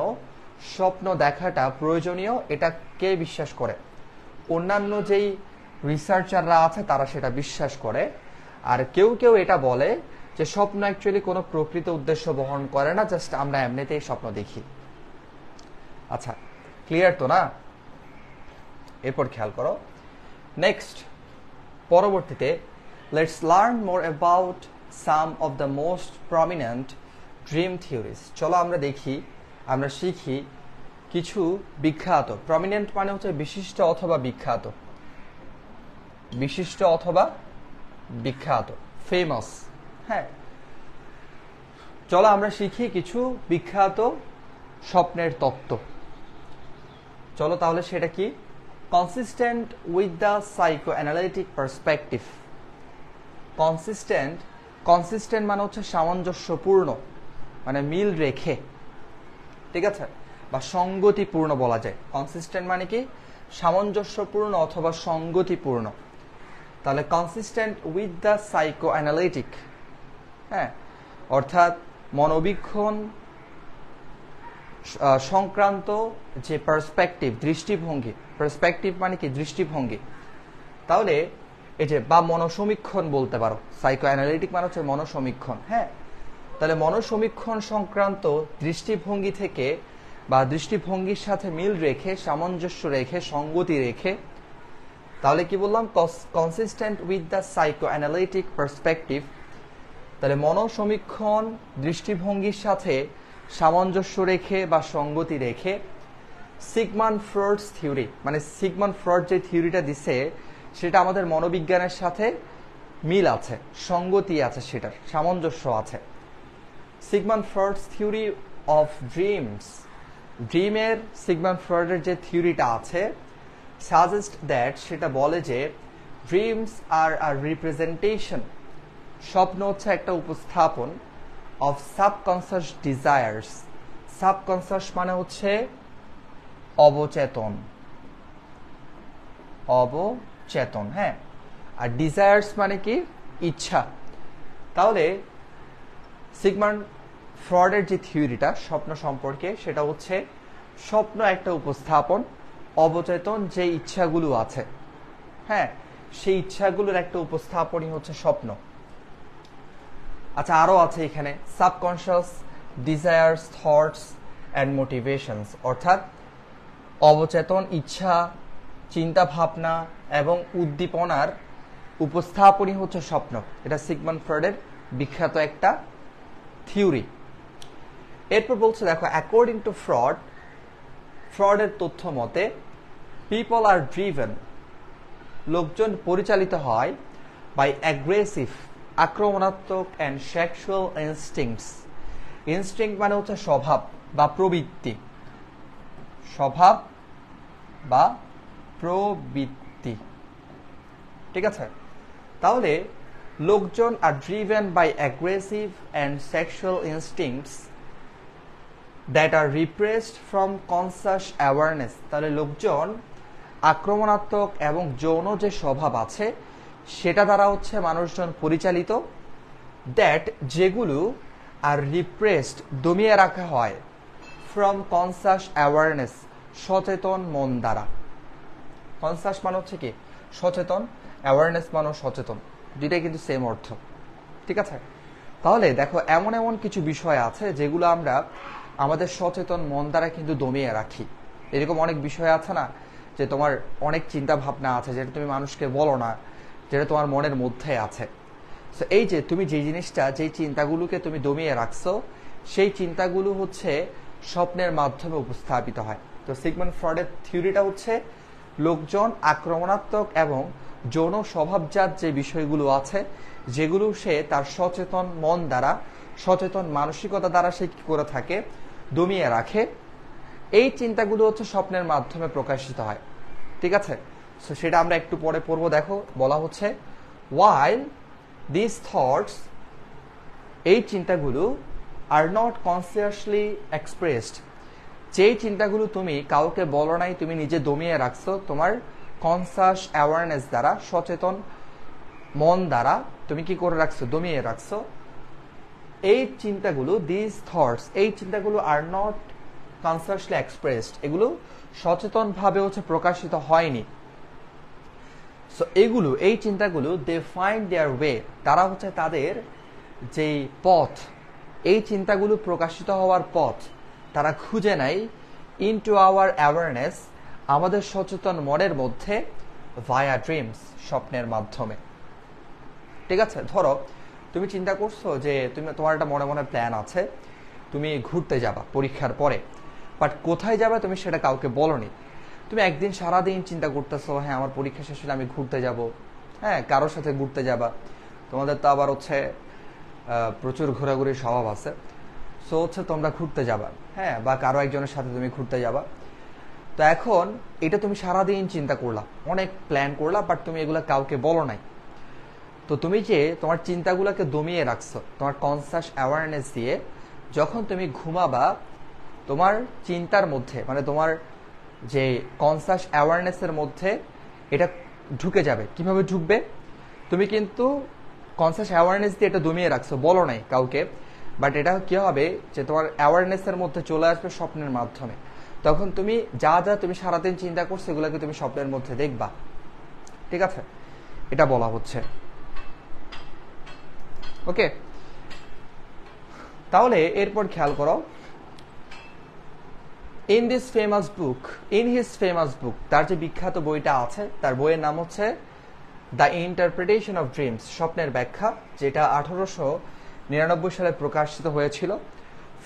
S1: স্বপ্ন দেখাটা প্রয়োজনীয়, এটা কে বিশ্বাস করে? অন্যান্য যেই রিসার্চাররা আছে তারা সেটা বিশ্বাস করে। আর কেউ এটা বলে যে স্বপ্ন অ্যাকচুয়ালি কোনো প্রকৃত উদ্দেশ্য বহন করে না, জাস্ট আমরা এমনিতেই স্বপ্ন দেখি। আচ্ছা, ক্লিয়ার তো না? এরপর খেয়াল করো নেক্সট, পরবর্তীতে let's learn more about some of the most prominent dream theories. চলো আমরা শিখি কিছু বিখ্যাত, প্রমিনেন্ট মানে হচ্ছে বিশিষ্ট অথবা বিখ্যাত, ফেমাস। হ্যাঁ, চলো আমরা শিখি কিছু বিখ্যাত স্বপ্নের তত্ত্ব। চলো তাহলে সেটা কি? Consistent with the psycho analytic perspective. Consistent মানে হচ্ছে সামঞ্জস্যপূর্ণ, মানে মিল রেখে, ঠিক আছে, বা সঙ্গতিপূর্ণ বলা যায়। কনসিস্টেন্ট মানে কি সামঞ্জস্যপূর্ণ অথবা সঙ্গতিপূর্ণ। তাহলে consistent with the psycho analytic, হ্যাঁ, অর্থাৎ মনোবীক্ষণ সংক্রান্ত যে পার্সপেক্টিভ, দৃষ্টিভঙ্গি, পার্সপেক্টিভ মানে কি দৃষ্টিভঙ্গি। তাহলে এই যে বা মনোসমীক্ষণ বলতে পারো, সাইকো অ্যানালিটিক মানে হচ্ছে মনোসমীক্ষণ। হ্যাঁ, তাহলে মনোসমীক্ষণ সংক্রান্ত দৃষ্টিভঙ্গি থেকে বা দৃষ্টিভঙ্গির সাথে মিল রেখে, সামঞ্জস্য রেখে, সঙ্গতি রেখে, তাহলে কি বললাম? Consistent with the psycho analytic perspective. তাহলে মনোসমীক্ষণ দৃষ্টিভঙ্গির সাথে সামঞ্জস্য রেখে বা সঙ্গতি রেখে। সিগমন্ড ফ্রয়েডস থিওরি, মানে সিগমন্ড ফ্রয়েড যে থিওরিটা দিছে সেটা আমাদের মনোবিজ্ঞানের সাথে মিল আছে, সঙ্গতি আছে, সেটার সামঞ্জস্য আছে। Sigmund Freud's theory of dreams, ড্রিমের সিগমন্ড ফ্রয়েডের যে থিওরিটা আছে, সাজেস্ট দ্যাট, সেটা বলে যে ড্রিমস আর আ রিপ্রেজেন্টেশন, স্বপ্ন হচ্ছে একটা উপস্থাপন, অফ সাবকনসিয়াস ডিজায়ার্স। সাবকনসিয়াস মানে হচ্ছে অবচেতন, হ্যাঁ, আর ডিজায়ার্স মানে কি ইচ্ছা। তাহলে সিগমান্ড ফ্রয়েডের যে থিওরিটা স্বপ্ন সম্পর্কে, সেটা হচ্ছে স্বপ্ন একটা উপস্থাপন, অবচেতন যে ইচ্ছাগুলো আছে, হ্যাঁ, সেই ইচ্ছাগুলোর একটা উপস্থাপনই হচ্ছে স্বপ্ন। আচ্ছা, আরো আছে এখানে subconscious desires, thoughts and motivations, অর্থাৎ অবচেতন ইচ্ছা, চিন্তা ভাবনা এবং উদ্দীপনার উপস্থাপনই হচ্ছে স্বপ্ন। এটা সিগমন্ড ফ্রয়েডের বিখ্যাত একটা থিওরি। এরপর বলছে দেখো, অ্যাকর্ডিং টু ফ্রয়েডের তথ্য মতে পিপল আর ড্রিভেন, লোকজন পরিচালিত হয় বাই অ্যাগ্রেসিভ, আক্রমণাত্মক অ্যান্ড সেক্সুয়াল ইনস্টিংক্টস। ইনস্টিংক্ট মানে হচ্ছে স্বভাব বা প্রবৃত্তি, স্বভাব বা প্রবৃত্তি, ঠিক আছে? তাহলে লোকজন are driven by aggressive and sexual instincts that are repressed from conscious awareness. তাহলে লোকজন আক্রমণাত্মক এবং যৌন যে স্বভাব আছে সেটা দ্বারা হচ্ছে মানুষজন পরিচালিত, দ্যাট যেগুলো আর রিপ্রেসড দমিয়ে রাখা হয়, ফ্রম কনসাস অ্যাওয়ারনেস সচেতন মন দ্বারা। কনসাস মানে হচ্ছে কি সচেতন, অ্যাওয়ারনেস মানে সচেতন, দুইটাই কিন্তু সেম অর্থ, ঠিক আছে? তাহলে দেখো, এমন এমন কিছু বিষয় আছে যেগুলো আমরা আমাদের সচেতন মন দ্বারা কিন্তু দমিয়ে রাখি। এরকম অনেক বিষয় আছে না, যে তোমার অনেক চিন্তা ভাবনা আছে যেটা তুমি মানুষকে বলো না, যেটা তোমার মনের মধ্যে আছে। তো এই যে তুমি যে জিনিসটা, যেই চিন্তাগুলোকে তুমি দমিয়ে রাখছো, সেই চিন্তাগুলো হচ্ছে স্বপ্নের মাধ্যমে উপস্থাপিত হয়। তো সিগমন্ড ফ্রয়েডের থিওরিটা হচ্ছে লোকজন আক্রমণাত্মক এবং যৌন স্বভাবজাত যে বিষয়গুলো আছে, যেগুলো সে তার সচেতন মন দ্বারা, সচেতন মানসিকতা দ্বারা সে কি করে থাকে, দমিয়ে রাখে, এই চিন্তাগুলো হচ্ছে স্বপ্নের মাধ্যমে প্রকাশিত হয়, ঠিক আছে? সো সেটা আমরা একটু পরে পড়বো। দেখো, বলা হচ্ছে while these thoughts, এই চিন্তাগুলো are not consciously expressed, যেই চিন্তাগুলো তুমি কাউকে বলো নাই, তুমি নিজে দমিয়ে রাখছো তোমার কনসাস অ্যাওয়ারনেস দ্বারা, সচেতন মন দ্বারা তুমি কি করে রাখছো, দমিয়ে রাখছো, এই চিন্তাগুলো, দিস থটস, এই চিন্তাগুলো আর নট কনসাসলি এক্সপ্রেসড, এগুলো সচেতন ভাবে হচ্ছে প্রকাশিত হয়নি। সো এগুলো, এই চিন্তাগুলো, দে ফাইন্ড দেয়ার ওয়ে, তারা হচ্ছে তাদের যে পথ, এই চিন্তাগুলো প্রকাশিত হওয়ার পথ তারা খুঁজে নেয় ইনটু আওয়ার অ্যাওয়ারনেস, আমাদের সচেতন মনের মধ্যে, ভায়া ড্রিমস, স্বপ্নের মাধ্যমে, ঠিক আছে? ধরো তুমি চিন্তা করছো যে তোমার একটা মনে মনে প্ল্যান আছে, তুমি ঘুরতে যাবা পরীক্ষার পরে, বাট কোথায় যাবে তুমি সেটা কাউকে বলনি। তুমি একদিন সারাদিন চিন্তা করতেছো, হ্যাঁ আমার পরীক্ষা শেষ হলে আমি ঘুরতে যাব, হ্যাঁ কারোর সাথে ঘুরতে যাবা, তোমাদের তো আবার হচ্ছে প্রচুর ঘোরাঘুরির স্বভাব আছে, সো হচ্ছে তোমরা ঘুরতে যাবা, হ্যাঁ, বা কারো একজনের সাথে তুমি ঘুরতে যাবা। তো এখন এটা তুমি সারাদিন চিন্তা করলা, অনেক প্ল্যান করলা, বাট তুমি এগুলা কাউকে বলো নাই। তো তুমি যে তোমার চিন্তাগুলোকে দমিয়ে রাখছো তোমার কনসাস অ্যাওয়ারনেস দিয়ে, যখন তুমি ঘুমাবা তোমার চিন্তার মধ্যে, মানে তোমার যে কনসাস অ্যাওয়ারনেসের মধ্যে এটা ঢুকে যাবে। কিভাবে ঢুকবে? তুমি কিন্তু কনসাস অ্যাওয়ারনেস দিয়ে এটা দমিয়ে রাখছো, বলো নাই কাউকে, বাট এটা কি হবে যে তোমার অ্যাওয়ারনেসের মধ্যে চলে আসবে স্বপ্নের মাধ্যমে। তখন তুমি যা যা তুমি সারাদিন চিন্তা করছো এগুলোকে তুমি স্বপ্নের মধ্যে দেখবা, ঠিক আছে? এটা বলা হচ্ছে, ওকে? তাহলে এরপর খেয়াল করো, ইন হিজ ফেমাস বুক, তার যে বিখ্যাত বইটা আছে, তার বইয়ের নাম হচ্ছে দ্য ইন্টারপ্রিটেশন অফ ড্রিমস, স্বপ্নের ব্যাখ্যা, যেটা 1899 সালে প্রকাশিত হয়েছিল।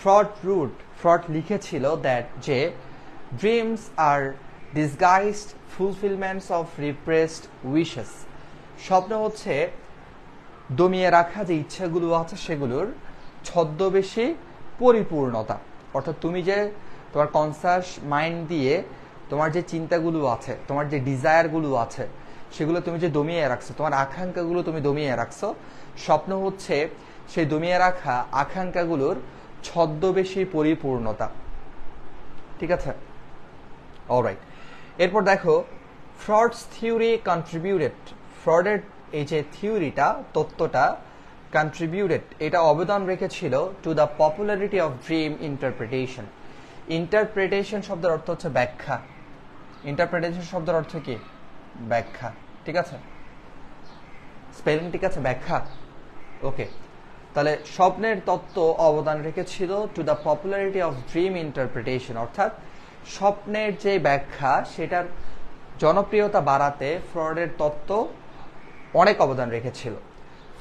S1: ফ্রয়েড লিখেছিল দ্যাট যে dreams are disguised fulfilments of repressed wishes, স্বপ্ন হচ্ছে দমিয়ে রাখা যে ইচ্ছাগুলো আছে সেগুলোর ছদ্মবেশী পরিপূর্ণতা। অর্থাৎ তুমি যে তোমার কনসাস মাইন্ড দিয়ে তোমার যে চিন্তাগুলো আছে, তোমার যে ডিজায়ারগুলো আছে, সেগুলো তুমি যে দমিয়ে রাখছো, তোমার আকাঙ্ক্ষাগুলো তুমি দমিয়ে রাখছো, স্বপ্ন হচ্ছে সেই দমিয়ে রাখা আকাঙ্ক্ষাগুলোর ছদ্মবেশী পরিপূর্ণতা, ঠিক আছে? অলরাইট, এরপর দেখো, ফ্রয়েডস থিওরি কন্ট্রিবিউটেড, ফ্রয়েডের এই যে থিওরিটা, তত্ত্বটা কন্ট্রিবিউটেড, এটা অবদান রেখেছিল to the popularity of dream interpretation. Interpretation শব্দের অর্থ হচ্ছে ব্যাখ্যা। ইন্টারপ্রিটেশন শব্দের অর্থ কি? ব্যাখ্যা। ঠিক আছে, স্পেলিং ঠিক আছে? ব্যাখ্যা। ওকে, তাহলে স্বপ্নের তত্ত্ব অবদান রেখেছিল to the popularity of dream interpretation, অর্থাৎ স্বপ্নের যে ব্যাখ্যা সেটার জনপ্রিয়তা বাড়াতে ফ্রয়েডের তত্ত্ব অনেক অবদান রেখেছিল।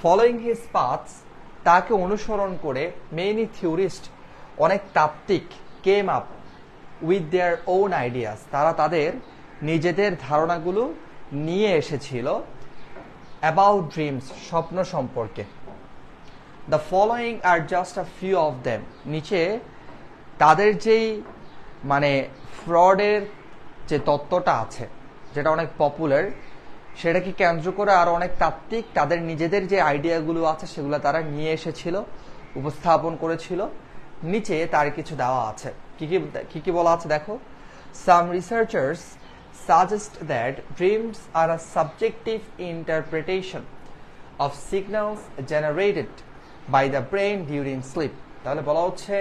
S1: ফলোয়িং হিজ পাথস, তাকে অনুসরণ করে মেনি থিওরিস্ট, অনেক তাত্ত্বিক, came up with their own ideas, তারা তাদের নিজেদের ধারণাগুলো নিয়ে এসেছিল অ্যাবাউট ড্রিমস, স্বপ্ন সম্পর্কে। The following R just a few of them, নিচে তাদের যেই মানে ফ্রয়েডের যে তত্ত্বটা আছে যেটা অনেক পপুলার, সেটাকে কেন্দ্র করে আরো অনেক তাত্ত্বিক তাদের নিজেদের যে আইডিয়াগুলো আছে সেগুলো তারা নিয়ে এসেছিল, উপস্থাপন করেছিল। নিচে তার কিছু দেওয়া আছে, কি কি বলা আছে দেখো। সাম researchers suggest that dreams are a subjective interpretation of signals generated by the brain during sleep. তাহলে বলা হচ্ছে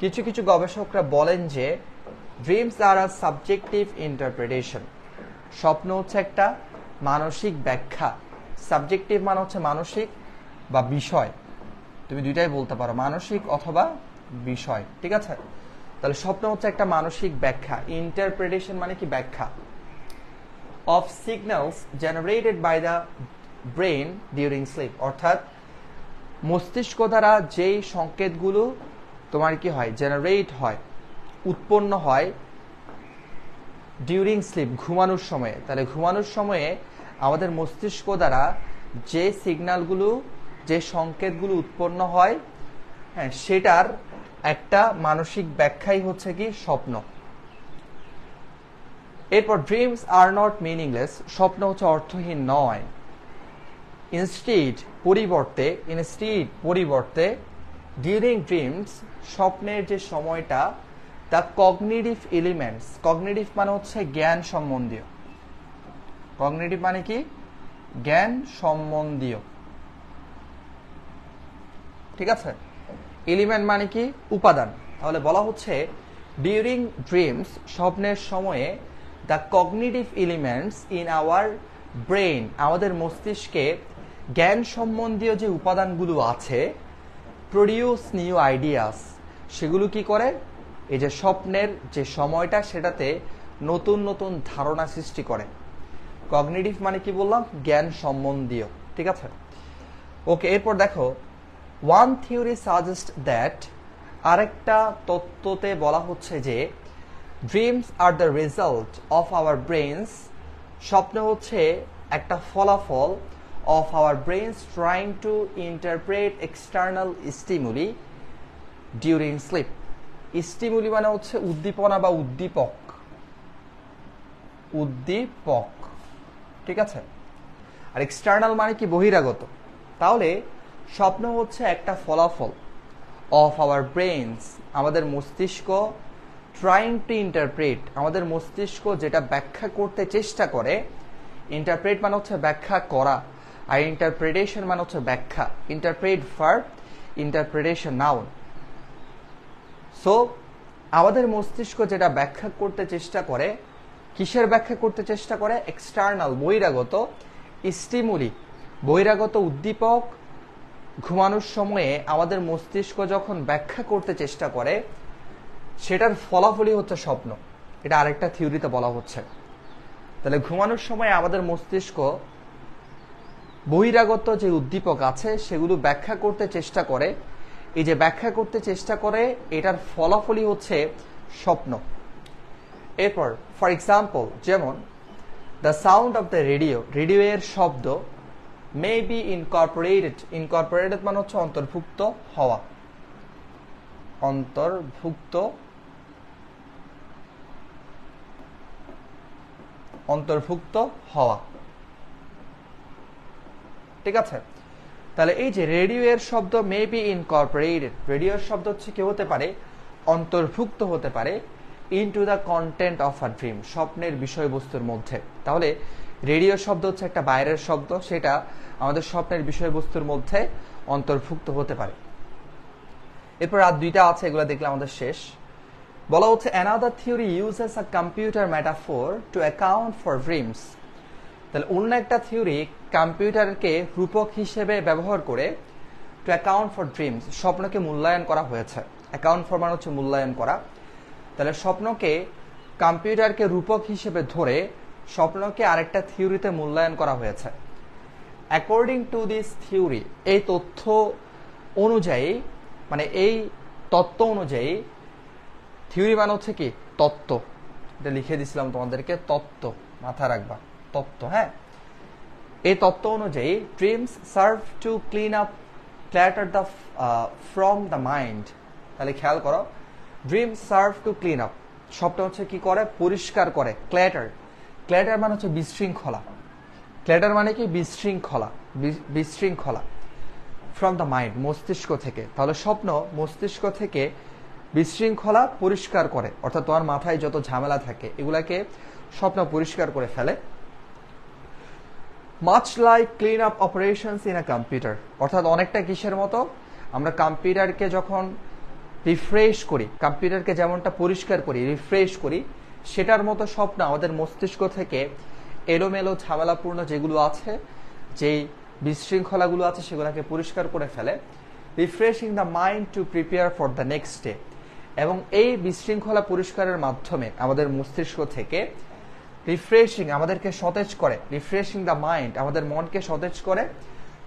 S1: কিছু কিছু গবেষকরা বলেন যে ড্রিমস আর আ সাবজেক্টিভ ইন্টারপ্রিটেশন, স্বপ্ন হচ্ছে একটা মানসিক ব্যাখ্যা। সাবজেক্টিভ মানে হচ্ছে মানসিক বা বিষয়, তুমি দুইটাই বলতে পারো, মানসিক অথবা বিষয়। ঠিক আছে, তাহলে স্বপ্ন হচ্ছে একটা মানসিক ব্যাখ্যা। ইন্টারপ্রিটেশন মানে কি? ব্যাখ্যা। Of signals generated by the brain during sleep, অর্থাৎ মস্তিষ্ক দ্বারা যেই সংকেতগুলো তোমার কি হয়? জেনারেট হয়, উৎপন্ন হয় ডিউরিং স্লিপ, ঘুমানোর সময়ে। তাহলে ঘুমানোর সময়ে আমাদের মস্তিষ্ক দ্বারা যে সিগন্যালগুলো, যে সংকেতগুলো উৎপন্ন হয়, হ্যাঁ, সেটার একটা মানসিক ব্যাখ্যাই হচ্ছে কি? স্বপ্ন। এরপর ড্রিমস আর নট মিনিংলেস, স্বপ্ন হচ্ছে অর্থহীন নয়। ইনস্টিড পরিবর্তে ডিউরিং ড্রিমস, স্বপ্নের যে সময়টা, দ্য কগনিটিভ এলিমেন্টস, কগনিটিভ মানে হচ্ছে জ্ঞান সম্বন্ধীয়, কগনিটিভ মানে কি? জ্ঞান সম্বন্ধীয়। ঠিক আছে, এলিমেন্ট মানে কি? উপাদান। তাহলে বলা হচ্ছে ডিউরিং ড্রিমস, স্বপ্নের সময়ে, the cognitive elements in our brain, আমাদের মস্তিষ্কে জ্ঞান সম্বন্ধীয় যে উপাদানগুলো আছে, প্রডিউস নিউ আইডিয়াস, সেগুলো কি করে? এই যে স্বপ্নের যে সময়টা সেটাতে নতুন নতুন ধারণা সৃষ্টি করে। কগনিটিভ মানে কি বললাম? জ্ঞান সম্বন্ধীয়। ঠিক আছে, ওকে। এরপর দেখো, ওয়ান থিওরি সাজেস্ট দ্যাট, আরেকটা তত্ত্বতে বলা হচ্ছে যে dreams are the result of our brains, স্বপ্ন হচ্ছে একটা ফলাফল of our brains trying to interpret external stimuli during slip. Stimuli মানে হচ্ছে উদ্দীপনা বা উদ্দীপক, উদ্দীপক। ঠিক আছে, আর এক্সটার্নাল মানে কি? বহিরাগত। তাহলে স্বপ্ন হচ্ছে একটা ফলাফল অফ আওয়ার ব্রেনস, আমাদের মস্তিষ্ক, ট্রাইং টু ইন্টারপ্রেট, আমাদের মস্তিষ্ক যেটা ব্যাখ্যা করতে চেষ্টা করে। ইন্টারপ্রেট মানে হচ্ছে ব্যাখ্যা করা, আর ইন্টারপ্রিটেশন মানে হচ্ছে ব্যাখ্যা। Interpret verb, interpretation noun. So আমাদের মস্তিষ্ক যেটা ব্যাখ্যা করতে চেষ্টা করে, কিসের ব্যাখ্যা করতে চেষ্টা করে? এক্সটার্নাল, বহিরাগত স্টিমুলি, বহিরাগত উদ্দীপক ঘুমানোর সময়ে আমাদের মস্তিষ্ক যখন ব্যাখ্যা করতে চেষ্টা করে, সেটার ফলাফলই হচ্ছে স্বপ্ন। এটা আরেকটা থিওরিতে বলা হচ্ছে। তাহলে ঘুমানোর সময় আমাদের মস্তিষ্ক বহিরাগত যে উদ্দীপক আছে সেগুলো ব্যাখ্যা করতে চেষ্টা করে। এই যে ব্যাখ্যা করতে চেষ্টা করে, এটার ফলাফলই হচ্ছে স্বপ্ন। এরপর ফর এক্সাম্পল, যেমন the sound of the radio, radio এর শব্দ, মে বি ইনকর্পোরেটেড, ইনকর্পোরেটেড মানে হচ্ছে অন্তর্ভুক্ত হওয়া, অন্তর্ভুক্ত, অন্তর্ভুক্ত হওয়া। ঠিক আছে, তাহলে এই যে রেডিও এর শব্দ মে বি ইনকর্পোরেটেড, রেডিওর শব্দ হচ্ছে কি হতে পারে? অন্তর্ভুক্ত হতে পারে into the content of a dream, স্বপ্নের বিষয়বস্তুর মধ্যে। তাহলে রেডিও শব্দ হচ্ছে একটা বাইরের শব্দ, সেটা আমাদের স্বপ্নের বিষয়বস্তুর মধ্যে অন্তর্ভুক্ত হতে পারে। এরপর আর দুইটা আছে, এগুলো দেখলে আমাদের শেষ। বলা হচ্ছে another theory uses a computer metaphor two account for dreams. তাহলে অন্য একটা থিওরি কম্পিউটারকে রূপক হিসেবে ব্যবহার করে টু অ্যাকাউন্ট ফর ড্রিমস, স্বপ্নকে মূল্যায়ন করা হয়েছে। অ্যাকাউন্ট ফর মানে হচ্ছে মূল্যায়ন করা। তাহলে স্বপ্নকে, কম্পিউটারকে রূপক হিসেবে ধরে স্বপ্নকে আরেকটা থিওরিতে মূল্যায়ন করা হয়েছে। অ্যাকর্ডিং টু দিস থিওরি, এই তথ্য অনুযায়ী, মানে এই তত্ত্ব অনুযায়ী, থিওরি মানে হচ্ছে কি তত্ত্ব, এটা লিখে দিছিলাম তোমাদেরকে, তত্ত্ব মাথা রাখবা, তত্ত্ব। হ্যাঁ, এই তত্ত্ব অনুযায়ী dreams serve to clean up clutter the from the mind. তাহলে খেয়াল করো, dreams serve to clean up, স্বপ্ন হচ্ছে কি করে, পরিষ্কার করে। ক্ল্যাটার, ক্ল্যাটার মানে হচ্ছে বিশৃঙ্খলা। ক্ল্যাটার মানে কি বিশৃঙ্খলা, বিশৃঙ্খলা। ফ্রম দ্য মাইন্ড, মস্তিষ্ক থেকে। তাহলে স্বপ্ন মস্তিষ্ক থেকে বিশৃঙ্খলা পরিষ্কার করে, অর্থাৎ তোমার মাথায় যত ঝামেলা থাকে এগুলাকে স্বপ্ন পরিষ্কার করে ফেলে। Much like clean up operations in a computer, অর্থাৎ অনেকটা কিসের মতো, আমরা কম্পিউটারকে যখন রিফ্রেশ করি, কম্পিউটারকে যেমনটা পরিষ্কার করি, রিফ্রেশ করি, সেটার মতো স্বপ্ন আমাদের মস্তিষ্ক থেকে এলোমেলো ঝামেলাপূর্ণ যেগুলো আছে, যেই বিশৃঙ্খলাগুলো আছে, সেগুলোকে পরিষ্কার করে ফেলে। Refreshing the mind to prepare for the next day, এবং এই বিশৃঙ্খলা পরিষ্কারের মাধ্যমে আমাদের মস্তিষ্ক থেকে রিফ্রেশিং, আমাদেরকে সতেজ করে। রিফ্রেশিং দ্য মাইন্ড, আমাদের মনকে সতেজ করে।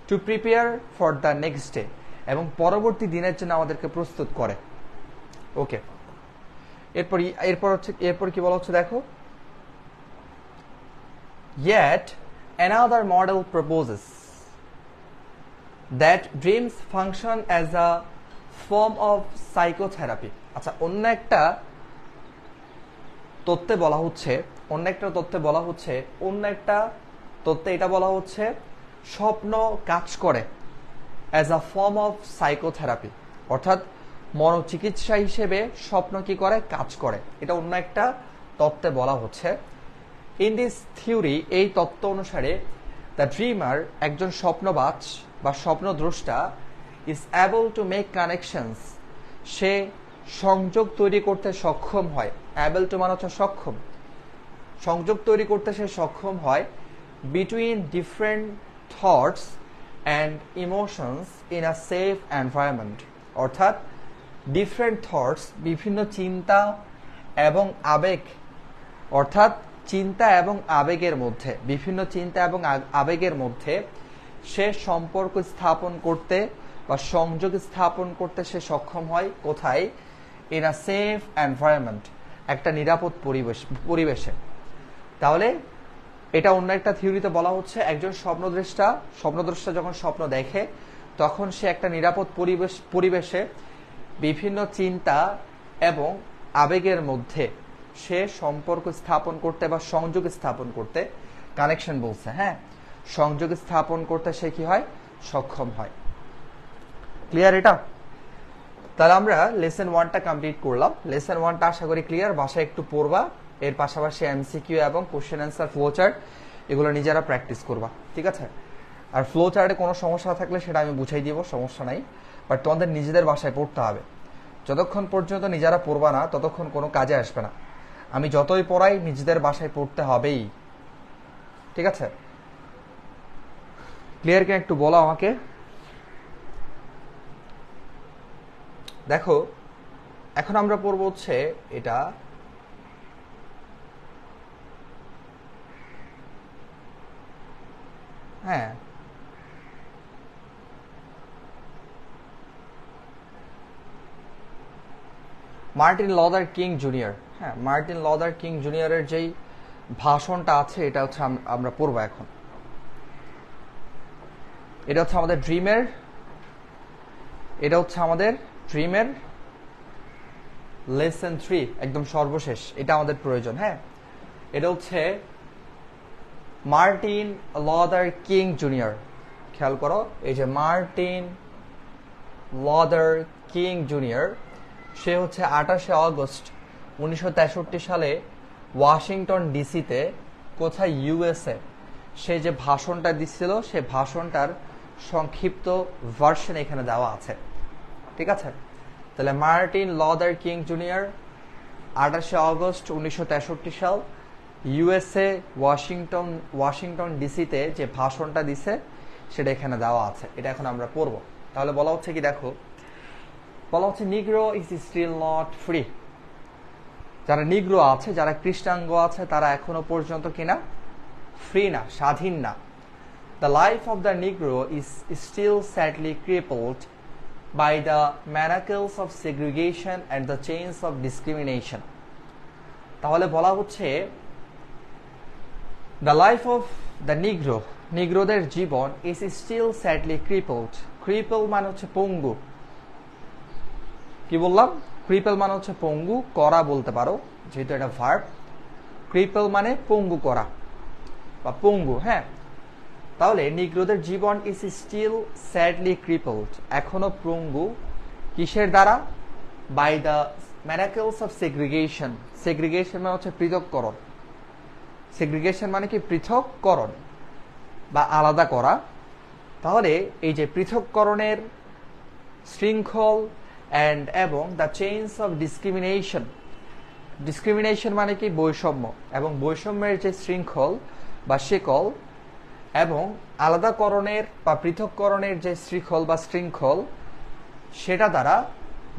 S1: To prepare for the next day, এবং পরবর্তী দিনের জন্য আমাদেরকে প্রস্তুত করে। ওকে, এরপর কি বলা হচ্ছে দেখো। Yet another model proposes that dreams function as a form of psychotherapy. আচ্ছা, অন্য একটা তত্ত্বে এটা বলা হচ্ছে স্বপ্ন কাজ করে as a form of psychotherapy, অর্থাৎ মনোচিকিৎসা হিসেবে স্বপ্ন কি করে, কাজ করে। এটা অন্য একটা তত্ত্বে বলা হচ্ছে। ইন দিস থিওরি, এই তত্ত্ব অনুসারে, দ্য ড্রিমার, একজন স্বপ্নবাজ বা স্বপ্নদ্রষ্টা, is able to make connections, সে সংযোগ তৈরি করতে সক্ষম হয়। অ্যাবল টু মানে হচ্ছে সক্ষম, সংযোগ তৈরি করতে সে সক্ষম হয় between different thoughts and emotions in a safe environment, অর্থাৎ ডিফারেন্ট থটস, বিভিন্ন চিন্তা এবং আবেগ, অর্থাৎ চিন্তা এবং আবেগের মধ্যে, বিভিন্ন চিন্তা এবং আবেগের মধ্যে সে সম্পর্ক স্থাপন করতে বা সংযোগ স্থাপন করতে সে সক্ষম হয়। কোথায়? ইন আ সেফ এনভায়রনমেন্ট, একটা নিরাপদ পরিবেশে। তাহলে এটা অন্য একটা থিওরিতে বলা হচ্ছে, একজন স্বপ্নদ্রষ্টা যখন স্বপ্ন দেখে, তখন সে একটা নিরাপদ পরিবেশে বিভিন্ন চিন্তা এবং আবেগের মধ্যে সে সম্পর্ক স্থাপন করতে বা সংযোগ স্থাপন করতে, কানেকশন বলছে, হ্যাঁ, সংযোগ স্থাপন করতে সে কি হয়, সক্ষম হয়। ক্লিয়ার এটা? তাহলে আমরা লেসন 1টা কমপ্লিট করলাম। লেসন 1টা আশা করি ক্লিয়ার, বাসায় একটু পড়বা, এর পাশাপাশি এমসিকিউ এবং কোশ্চেন অ্যান্সার ফ্লো চার্ট এগুলো নিজেরা প্র্যাকটিস করবা, ঠিক আছে? আর ফ্লো চার্টে কোনো সমস্যা থাকলে সেটা আমি বুঝাই দিব, সমস্যা নাই, বাট তোমাদের নিজেদের বাসায় পড়তে হবে। যতক্ষণ পর্যন্ত নিজেরা পড়বা না, ততক্ষণ কোনো কাজে আসবে না। আমি যতই পড়াই, নিজেদের বাসায় পড়তে হবেই, ঠিক আছে? ক্লিয়ার কি একটু বলো আমাকে। দেখো, এখন আমরা পড়বো হচ্ছে এটা, হ্যাঁ, মার্টিন লদার কিং জুনিয়র। হ্যাঁ, মার্টিন লদার কিং জুনিয়রের যেই ভাষণটা আছে, এটা হচ্ছে আমরা পড়বো এখন। এটা হচ্ছে আমাদের ড্রিমের লেসন 3, একদম সর্বশেষ, এটা আমাদের প্রয়োজন। হ্যাঁ, এটা হচ্ছে মার্টিন লদার কিং জুনিয়র। খেয়াল করো, এই যে মার্টিন লদার কিং জুনিয়র, সে হচ্ছে 28শে অগস্ট 1963 সালে ওয়াশিংটন ডিসিতে, কোথায়, ইউএসএ, সে যে ভাষণটা দিচ্ছিল সে ভাষণটার সংক্ষিপ্ত ভার্সন এখানে দেওয়া আছে। ঠিক আছে, তাহলে Martin Luther king junior 28 August 1963 সাল ইউএসএ ওয়াশিংটন ডিসিতে যে ভাষণটা দিছে সেটা এখানে দেওয়া আছে। এটা এখন আমরা পড়ব। তাহলে বলা হচ্ছে কি, দেখো বলা হচ্ছে Negro is still not free. যারা নিগ্রো আছে, যারা কৃষ্ণাঙ্গ আছে, তারা এখনো পর্যন্ত কিনা ফ্রি না, স্বাধীন না। The life of the Negro is still sadly crippled by the manacles of segregation and the chains of discrimination. তাহলে বলা হচ্ছে the life of the negro, নিগ্রোদের Jibon is still sadly crippled. cripple মানে হচ্ছে পঙ্গু। কি বললাম? cripple মানে হচ্ছে পঙ্গু করা বলতে পারো, যেহেতু এটা ভার্ব। cripple মানে পঙ্গু করা বা পঙ্গু। হ্যাঁ, তাহলে নিগ্রোদের জীবন ইজ স্টিল স্যাডলি ক্রিপলড, এখনো পঙ্গু। কিসের দ্বারা? By the manacles of segregation. Segregation মানে হচ্ছে পৃথককরণ। সেগ্রিগেশন মানে কি? পৃথককরণ বা আলাদা করা। তাহলে এই যে পৃথককরণের শৃঙ্খল এবং the chains of discrimination. Discrimination মানে কি? বৈষম্য। এবং বৈষম্যের যে শৃঙ্খল বা শিকল এবং আলাদাকরণের বা পৃথককরণের যে শৃঙ্খল বা শৃঙ্খল, সেটা দ্বারা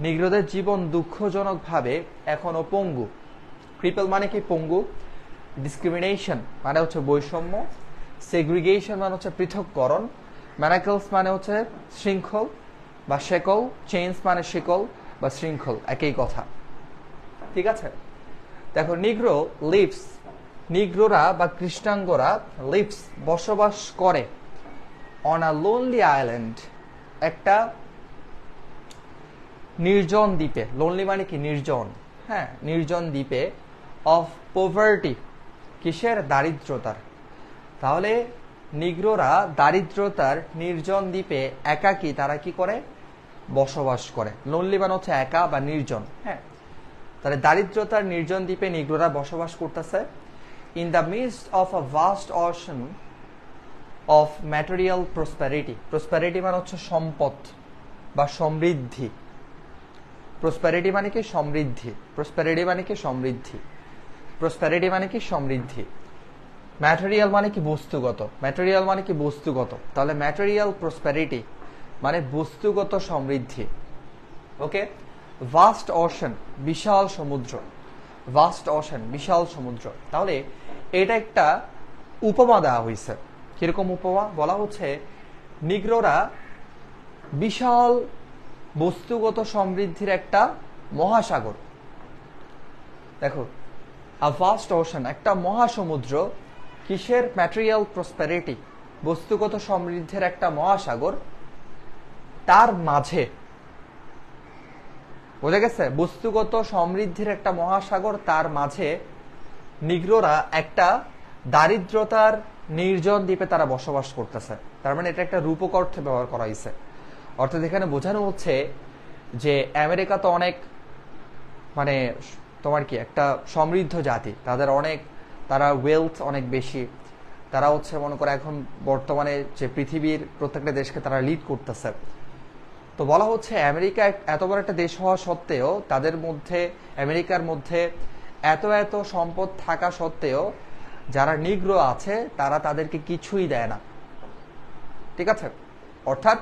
S1: নিগ্রোদের জীবন দুঃখজনকভাবে এখনো পঙ্গু। ক্রিপল মানে কি? পঙ্গু। ডিসক্রিমিনেশন মানে হচ্ছে বৈষম্য। সেগ্রিগেশন মানে হচ্ছে পৃথককরণ। ম্যানাকলস মানে হচ্ছে শৃঙ্খল বা শেকল। চেইনস মানে শিকল বা শৃঙ্খল, একই কথা। ঠিক আছে, দেখো নিগ্রো লিভস, নিগ্রোরা বা কৃষ্ণাঙ্গরা লিভস বসবাস করে অন আ লোনলি আইল্যান্ড, একটা নির্জন দ্বীপে। লোনলি মানে কি? নির্জন। হ্যাঁ, নির্জন দ্বীপে। অফ পভার্টি, কিসের? দারিদ্রতার। তাহলে নিগ্রোরা দারিদ্রতার নির্জন দ্বীপে একাকী তারা কি করে? বসবাস করে। লোনলি মানে হচ্ছে একা বা নির্জন। হ্যাঁ, তাহলে দারিদ্রতার নির্জন দ্বীপে নিগ্রোরা বসবাস করতেছে। in the midst of a vast ocean of material prosperity. prosperity মানে হচ্ছে সম্পদ বা সমৃদ্ধি। prosperity মানে কি? সমৃদ্ধি। prosperity মানে কি? সমৃদ্ধি। prosperity মানে কি? সমৃদ্ধি। ম্যাটেরিয়াল মানে কি? বস্তুগত। ম্যাটেরিয়াল মানে কি? বস্তুগত। তাহলে ম্যাটেরিয়াল প্রসপ্যারিটি মানে বস্তুগত সমৃদ্ধি। ওকে, ভাস্ট ওশান, বিশাল সমুদ্র। ভাস্ট ওশান, বিশাল সমুদ্র। তাহলে এটা একটা উপমা দেওয়া হয়েছে। কিরকম উপমা? বলা হচ্ছে নিগ্রোরা বিশাল বস্তুগত সমৃদ্ধির একটা মহাসাগর। দেখো, আ ভাস্ট ওশান, একটা মহাসমুদ্র। কিসের? ম্যাটেরিয়াল প্রসপ্যারিটি, বস্তুগত সমৃদ্ধির একটা মহাসাগর। তার মাঝে, বোঝা গেছে? বস্তুগত সমৃদ্ধির একটা মহাসাগর, তার মাঝে নিগ্রোরা একটা দারিদ্রতার নির্জন দ্বীপে তারা বসবাস করতেছে। তার মানে এটা একটা রূপক অর্থে ব্যবহার করা হয়েছে। অর্থাৎ এখানে বোঝানো হচ্ছে যে আমেরিকা তো অনেক মানে তোমার কি একটা সমৃদ্ধ জাতি, তাদের অনেক, তারা ওয়েলথ অনেক বেশি। তারা হচ্ছে মনে করে এখন বর্তমানে যে পৃথিবীর প্রত্যেকটা দেশকে তারা লিড করতেছে। তো বলা হচ্ছে আমেরিকা এত বড় একটা দেশ হওয়া সত্ত্বেও, তাদের মধ্যে, আমেরিকার মধ্যে এত এত সম্পদ থাকা সত্ত্বেও যারা নিগ্রো আছে তারা তাদেরকে কিছুই দেয় না। ঠিক আছে, অর্থাৎ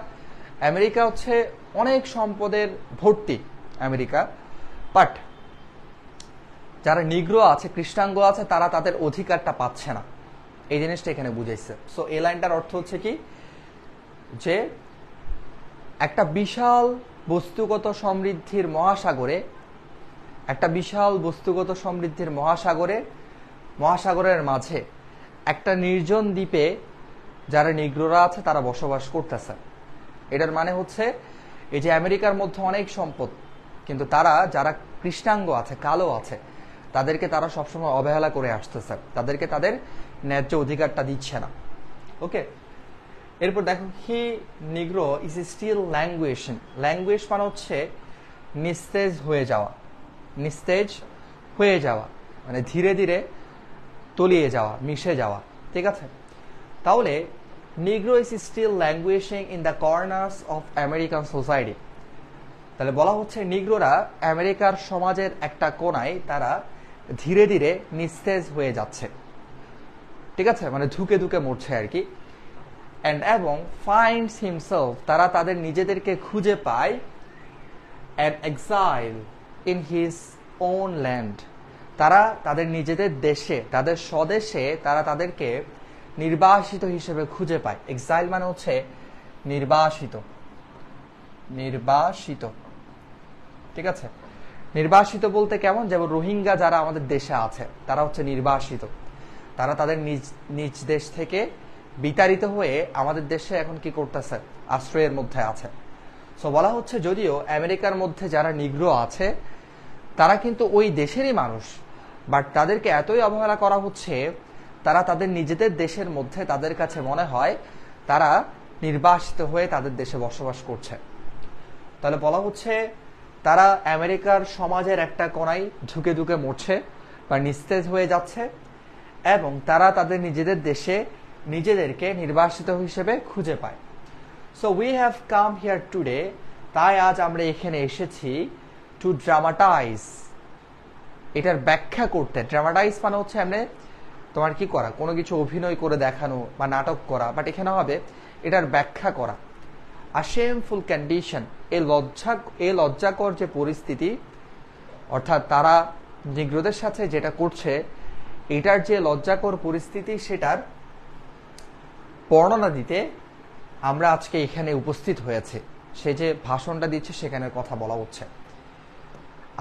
S1: আমেরিকা হচ্ছে অনেক সম্পদের ভর্তি আমেরিকা, বাট যারা নিগ্রো আছে, কৃষ্ণাঙ্গ আছে, তারা তাদের অধিকারটা পাচ্ছে না। এই জিনিসটা এখানে বুঝাইছে। সো এই লাইনটার অর্থ হচ্ছে কি, যে একটা বিশাল বস্তুগত সমৃদ্ধির মহাসাগরে, একটা বিশাল বস্তুগত সমৃদ্ধির মহাসাগরের মাঝে একটা নির্জন দ্বীপে যারা নিগ্রোরা আছে তারা বসবাস করতেছে। এটার মানে হচ্ছে এই যে আমেরিকার মধ্যে অনেক সম্পদ, কিন্তু তারা যারা কৃষ্ণাঙ্গ আছে, কালো আছে, তাদেরকে তারা সবসময় অবহেলা করে আসতেছে, তাদেরকে তাদের ন্যায্য অধিকারটা দিচ্ছে না। ওকে, এরপর দেখো, হি নিগ্রো ইজ স্টিল ল্যাঙ্গুয়েশন। ল্যাঙ্গুয়েজ মানে হচ্ছে নিস্তেজ হয়ে যাওয়া। নিস্তেজ হয়ে যাওয়া মানে ধীরে ধীরে তলিয়ে যাওয়া, মিশে যাওয়া। ঠিক আছে, তাহলে Negro is still languishing in the corners of American society. তাহলে বলা হচ্ছে নিগ্রোরা আমেরিকার সমাজের একটা কোনায় তারা ধীরে ধীরে নিস্তেজ হয়ে যাচ্ছে, ঠিক আছে, মানে ধুকে ধুকে মরছে আর কি। এবং ফাইন্ডস হিমসেলফ, তারা তাদের নিজেদেরকে খুঁজে পায় an exile in his own land, তারা তাদের নিজেদের দেশে, তাদের স্বদেশে তারা তাদেরকে নির্বাসিত হিসেবে খুঁজে পায়। এক্সাইল মানে হচ্ছে নির্বাসিত, নির্বাসিত, ঠিক আছে। নির্বাসিত বলতে কেমন, যেমন রোহিঙ্গা যারা আমাদের দেশে আছে তারা হচ্ছে নির্বাসিত, তারা তাদের নিজ নিজ দেশ থেকে বিতাড়িত হয়ে আমাদের দেশে এখন কি করতেছে, আশ্রয়ের মধ্যে আছে। সো বলা হচ্ছে যদিও আমেরিকার মধ্যে যারা নিগ্রো আছে তারা কিন্তু ওই দেশেরই মানুষ, বাট তাদেরকে এতই অবহেলা করা হচ্ছে, তারা তাদের নিজেদের দেশের মধ্যে তাদের কাছে মনে হয় তারা নির্বাসিত হয়ে তাদের দেশে বসবাস করছে। তাহলে বলা হচ্ছে তারা আমেরিকার সমাজের একটা কোনায় ঝুঁকে ঝুঁকে মরছে বা নিস্তেজ হয়ে যাচ্ছে, এবং তারা তাদের নিজেদের দেশে নিজেদেরকে নির্বাসিত হিসেবে খুঁজে পায়। So we have come here today, তাই আজ আমরা এখানে এসেছি টু ড্রামাটাইজ, এটার ব্যাখ্যা করতে। ড্রামাটাইজ মানে হচ্ছে এমনি তোমার কি করা, কোনো কিছু অভিনয় করে দেখানো বা নাটক করা, বাট এখানে হবে এটার ব্যাখ্যা করা। আ শেমফুল কন্ডিশন, এ লজ্জাকর যে পরিস্থিতি, অর্থাৎ তারা নিগ্রোদের সাথে যেটা করছে এটার যে লজ্জাকর পরিস্থিতি সেটার বর্ণনা দিতে আমরা আজকে এখানে উপস্থিত হয়েছে। সে যে ভাষণটা দিচ্ছে সেখানে কথা বলা হচ্ছে।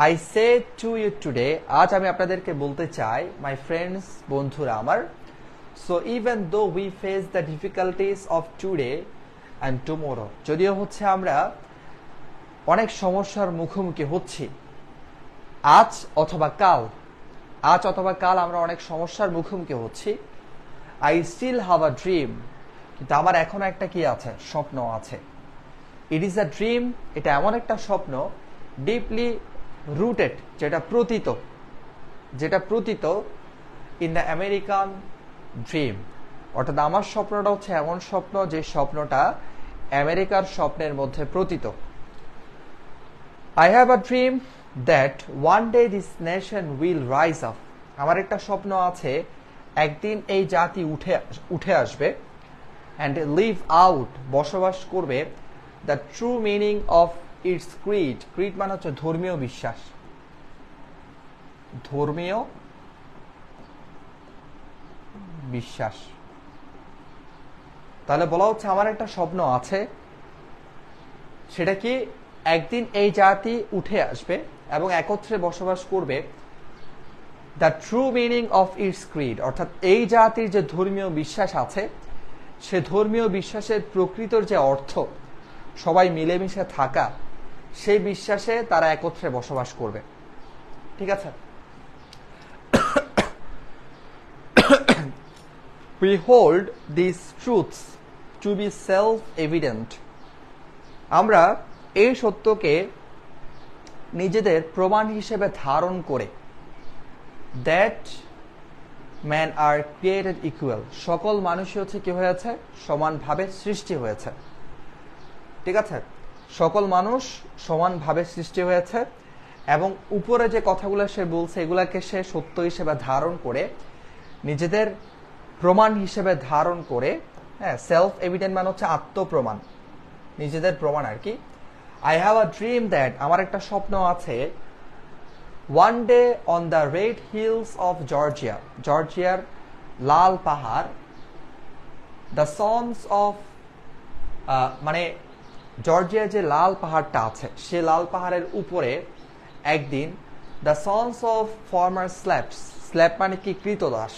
S1: I say to you today, আজ আমি আপনাদেরকে বলতে চাই, মাই ফ্রেন্ডস, বন্ধুরা আমার, so even though we face the difficulties of today and tomorrow, যদিও হচ্ছে আমরা অনেক সমস্যার মুখোমুখি হচ্ছি আজ অথবা কাল, আজ অথবা কাল আমরা অনেক সমস্যার মুখোমুখি হচ্ছি। I still have a dream, কিন্তু আমার এখনো একটা কি আছে, স্বপ্ন আছে। ইট ইজ আ ড্রিম, এটা এমন একটা স্বপ্ন, ডিপলি রুটেড, যেটা প্রতীত ইন দ্য আমেরিকান ড্রিম, অর্থাৎ আমার স্বপ্নটা হচ্ছে এমন স্বপ্ন যে স্বপ্নটা আমেরিকার স্বপ্নের মধ্যে প্রতীত। I have a dream that one day this nation will rise up, আমার একটা স্বপ্ন আছে একদিন এই জাতি উঠে আসবে, অ্যান্ড লিভ আউট, বসবাস করবে, the true meaning of its Creed, Creed মানে হচ্ছে ধর্মীয় বিশ্বাস, ধর্মীয় বিশ্বাস। তাহলে বলা হচ্ছে আমার একটা স্বপ্ন আছে, সেটা কি একদিন এই জাতি উঠে আসবে এবং একত্রে বসবাস করবে, the true meaning of its Creed, অর্থাৎ এই জাতির যে ধর্মীয় বিশ্বাস আছে সে ধর্মীয় বিশ্বাসের প্রকৃতর যে অর্থ, সবাই মিলেমিশে থাকা, সেই বিশ্বাসে তারা একত্রে বসবাস করবে, ঠিক আছে। We hold these truths to be self-evident, আমরা এই সত্যকে নিজেদের প্রমাণ হিসেবে ধারণ করে, that men are created equal, সকল মানুষই হচ্ছে কি হয়েছে, সমানভাবে সৃষ্টি হয়েছে, ঠিক আছে, সকল মানুষ সমানভাবে সৃষ্টি হয়েছে। এবং উপরে যে কথাগুলো সে বলছে এগুলাকে সে সত্য হিসেবে ধারণ করে, নিজেদের প্রমাণ হিসেবে ধারণ করে, হ্যাঁ, সেলফ এভিডেন্ট মানে হচ্ছে আত্মপ্রমাণ, নিজেদের প্রমাণ আর কি। I have a dream that, আমার একটা স্বপ্ন আছে, one day on the red hills of Georgia, জর্জিয়ার লাল পাহাড়, দ্য সনস অফ, মানে জর্জিয়ার যে লাল পাহাড়টা আছে সে লাল পাহাড়ের উপরে একদিন, the sons of former slaves, slave মানে কি, কৃতদাস,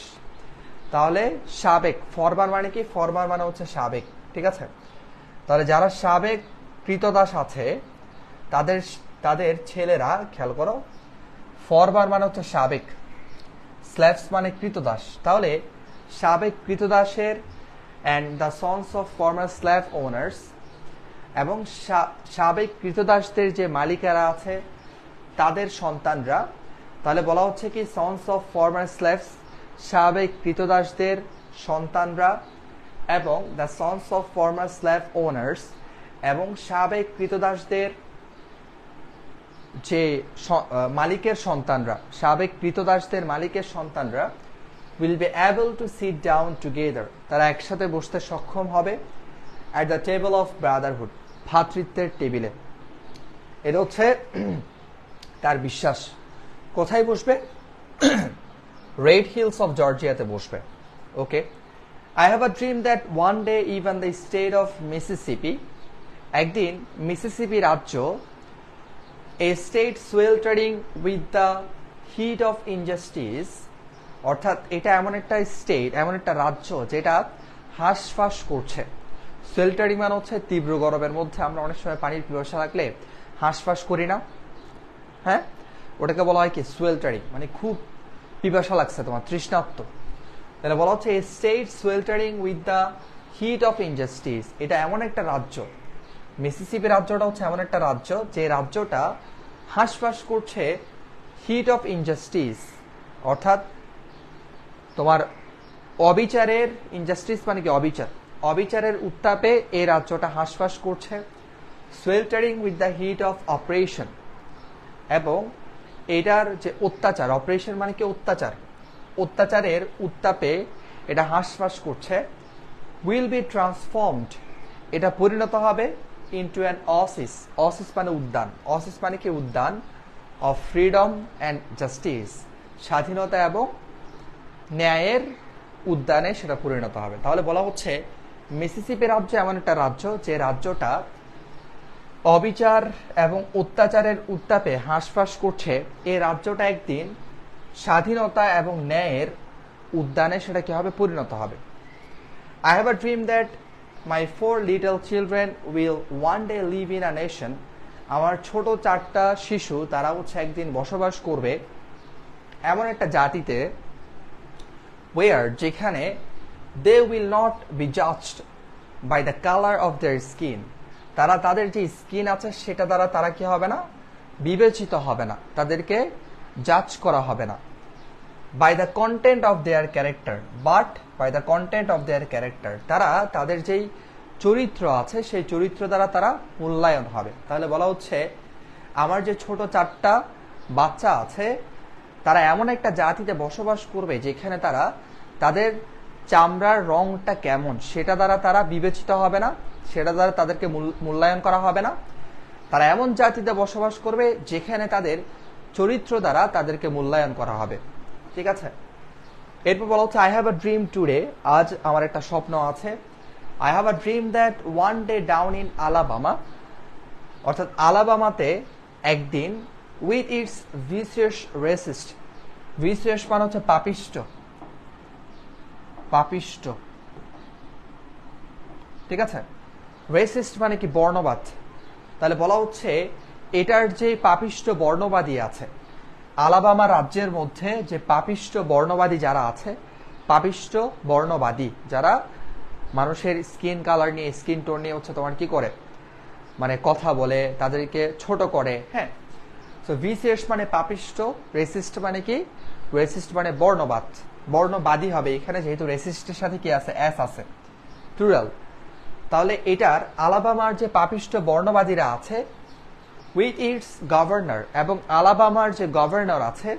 S1: তাহলে সাবেক, ফরমার মানে কি, ফরমার মানে হচ্ছে সাবেক, ঠিক আছে। তাহলে যারা সাবেক কৃতদাস আছে তাদের ছেলেরা, খেয়াল করো, ফরমার মানে হচ্ছে সাবেক, স্ল্যাপস মানে কৃতদাস, তাহলে সাবেক কৃতদাসের and the sons of former slave owners, এবং সাবেক কৃতদাসদের যে মালিকারা আছে তাদের সন্তানরা, তাহলে বলা হচ্ছে কি সনস অফ ফর্মার স্ল্যাভস, সাবেক কৃতদাসদের সন্তানরা, এবং the sons of former slave owners এবং সাবেক কৃতদাসদের যে মালিকের সন্তানরা, সাবেক কৃতদাসদের মালিকের সন্তানরা will be able to sit down together, তারা একসাথে বসতে সক্ষম হবে at the table of brotherhood, ভ্রাতৃত্বের টেবিলে। এটা হচ্ছে তার বিশ্বাস। কোথায় বসবে? রেড হিলস অফ জর্জিয়াতে বসবে। ওকে, I have a dream that one day even the state of Mississippi, একদিন মিসিসিপি রাজ্য, a state sweltering with the heat of injustice, অর্থাৎ এটা এমন একটা স্টেট, এমন একটা রাজ্য যেটা হাঁসফাঁস করছে। সোয়েল্টারিং মানে হচ্ছে তীব্র গরমের মধ্যে আমরা অনেক সময় পানির পিপাসা লাগলে হাঁসফাঁস করি না? হ্যাঁ, ওটাকে বলা হয় কি? সোয়েল্টারিং, মানে খুব পিপাসা লাগছে তোমার, তৃষ্ণার্ত। তাহলে বলা হচ্ছে a state sweltering with the heat of injustice, এটা এমন একটা রাজ্য, মিসিসিপি রাজ্যটা হচ্ছে এমন একটা রাজ্য যে রাজ্যটা হাঁসফাঁস করছে হিট অফ ইনজাস্টিস, অর্থাৎ তোমার অবিচারের, ইনজাস্টিস মানে কি? অবিচার, অবিচারের উত্তাপে এই রাজ্যটা হাঁসফাঁস করছে। Sweltering with the heat of oppression, এবং এটার যে অত্যাচার, অপারেশন মানে কি? অত্যাচার, অত্যাচারের উত্তাপে এটা হাঁসফাঁস করছে। উইল বি ট্রান্সফর্মড, এটা পরিণত হবে ইনটু অ্যান অসিস, অসিস মানে উদ্যান, অসিস মানে কি? উদ্যান অফ ফ্রিডম অ্যান্ড জাস্টিস, স্বাধীনতা এবং ন্যায়ের উদ্যানে সেটা পরিণত হবে। তাহলে বলা হচ্ছে মিসিসিপি রাজ্য এমন একটা রাজ্য যে রাজ্যটা অবিচার এবং অত্যাচারের উত্তাপে হাঁসফাঁস করছে। এই রাজ্যটা একদিন স্বাধীনতা এবং ন্যায়ের উদ্যানে সেটা কি হবে? পরিণত হবে। I have a dream that my 4 little children will one day live in a nation, আমার ছোট 4টা শিশু তারা হচ্ছে একদিন বসবাস করবে এমন একটা জাতিতে, where, যেখানে they will not be judged by the color of their skin, তারা তাদের যে স্কিন আছে সেটা দ্বারা তারা কি হবে না? বিবেচিত হবে না, তাদেরকে জাজ করা হবে না। by the content of their character, but by the content of their character, তারা তাদের যেই চরিত্র আছে সেই চরিত্র দ্বারা তারা মূল্যায়ন হবে। তাহলে বলা হচ্ছে আমার যে ছোট 4টা বাচ্চা আছে তারা এমন একটা জাতিতে বসবাস করবে যেখানে তারা তাদের চামড়ার রংটা কেমন সেটা দ্বারা তারা বিবেচিত হবে না, সেটা দ্বারা তাদেরকে মূল্যায়ন করা হবে না। তারা এমন জাতিতে বসবাস করবে যেখানে তাদের চরিত্র দ্বারা তাদেরকে মূল্যায়ন করা হবে। ঠিক আছে, এরপর বলা হচ্ছে I have a dream today, আজ আমার একটা স্বপ্ন আছে। I have a dream that one day down in Alabama, অর্থাৎ আলাবামাতে একদিন, with its vicious racist, vicious মানে হচ্ছে পাপিষ্ট, পাপিষ্ট, ঠিক আছে। রেসিস্ট মানে কি? বর্ণবাদ। তাহলে বলা হচ্ছে এটার যে পাপিষ্ট বর্ণবাদী আছে, আলাবামা রাজ্যের মধ্যে যে পাপিষ্ট বর্ণবাদী যারা আছে, পাপিষ্ট বর্ণবাদী যারা মানুষের স্কিন কালার নিয়ে, স্কিন টোন নিয়ে হচ্ছে তোমার কি করে, মানে কথা বলে, তাদেরকে ছোট করে। হ্যাঁ, সো ভিসিয়াস মানে পাপিষ্ট, রেসিস্ট মানে কি? রেসিস্ট মানে বর্ণবাদ, বর্ণবাদী হবে এখানে, যেহেতু রেসিস্টের সাথে কি আছে? এস আছে, প্লুরাল। তাহলে এটার আলাবামার যে পাপিষ্ট বর্ণবাদীরা আছে, উইথ ইটস গভর্নর, এবং আলাবামার যে গভর্নর আছে,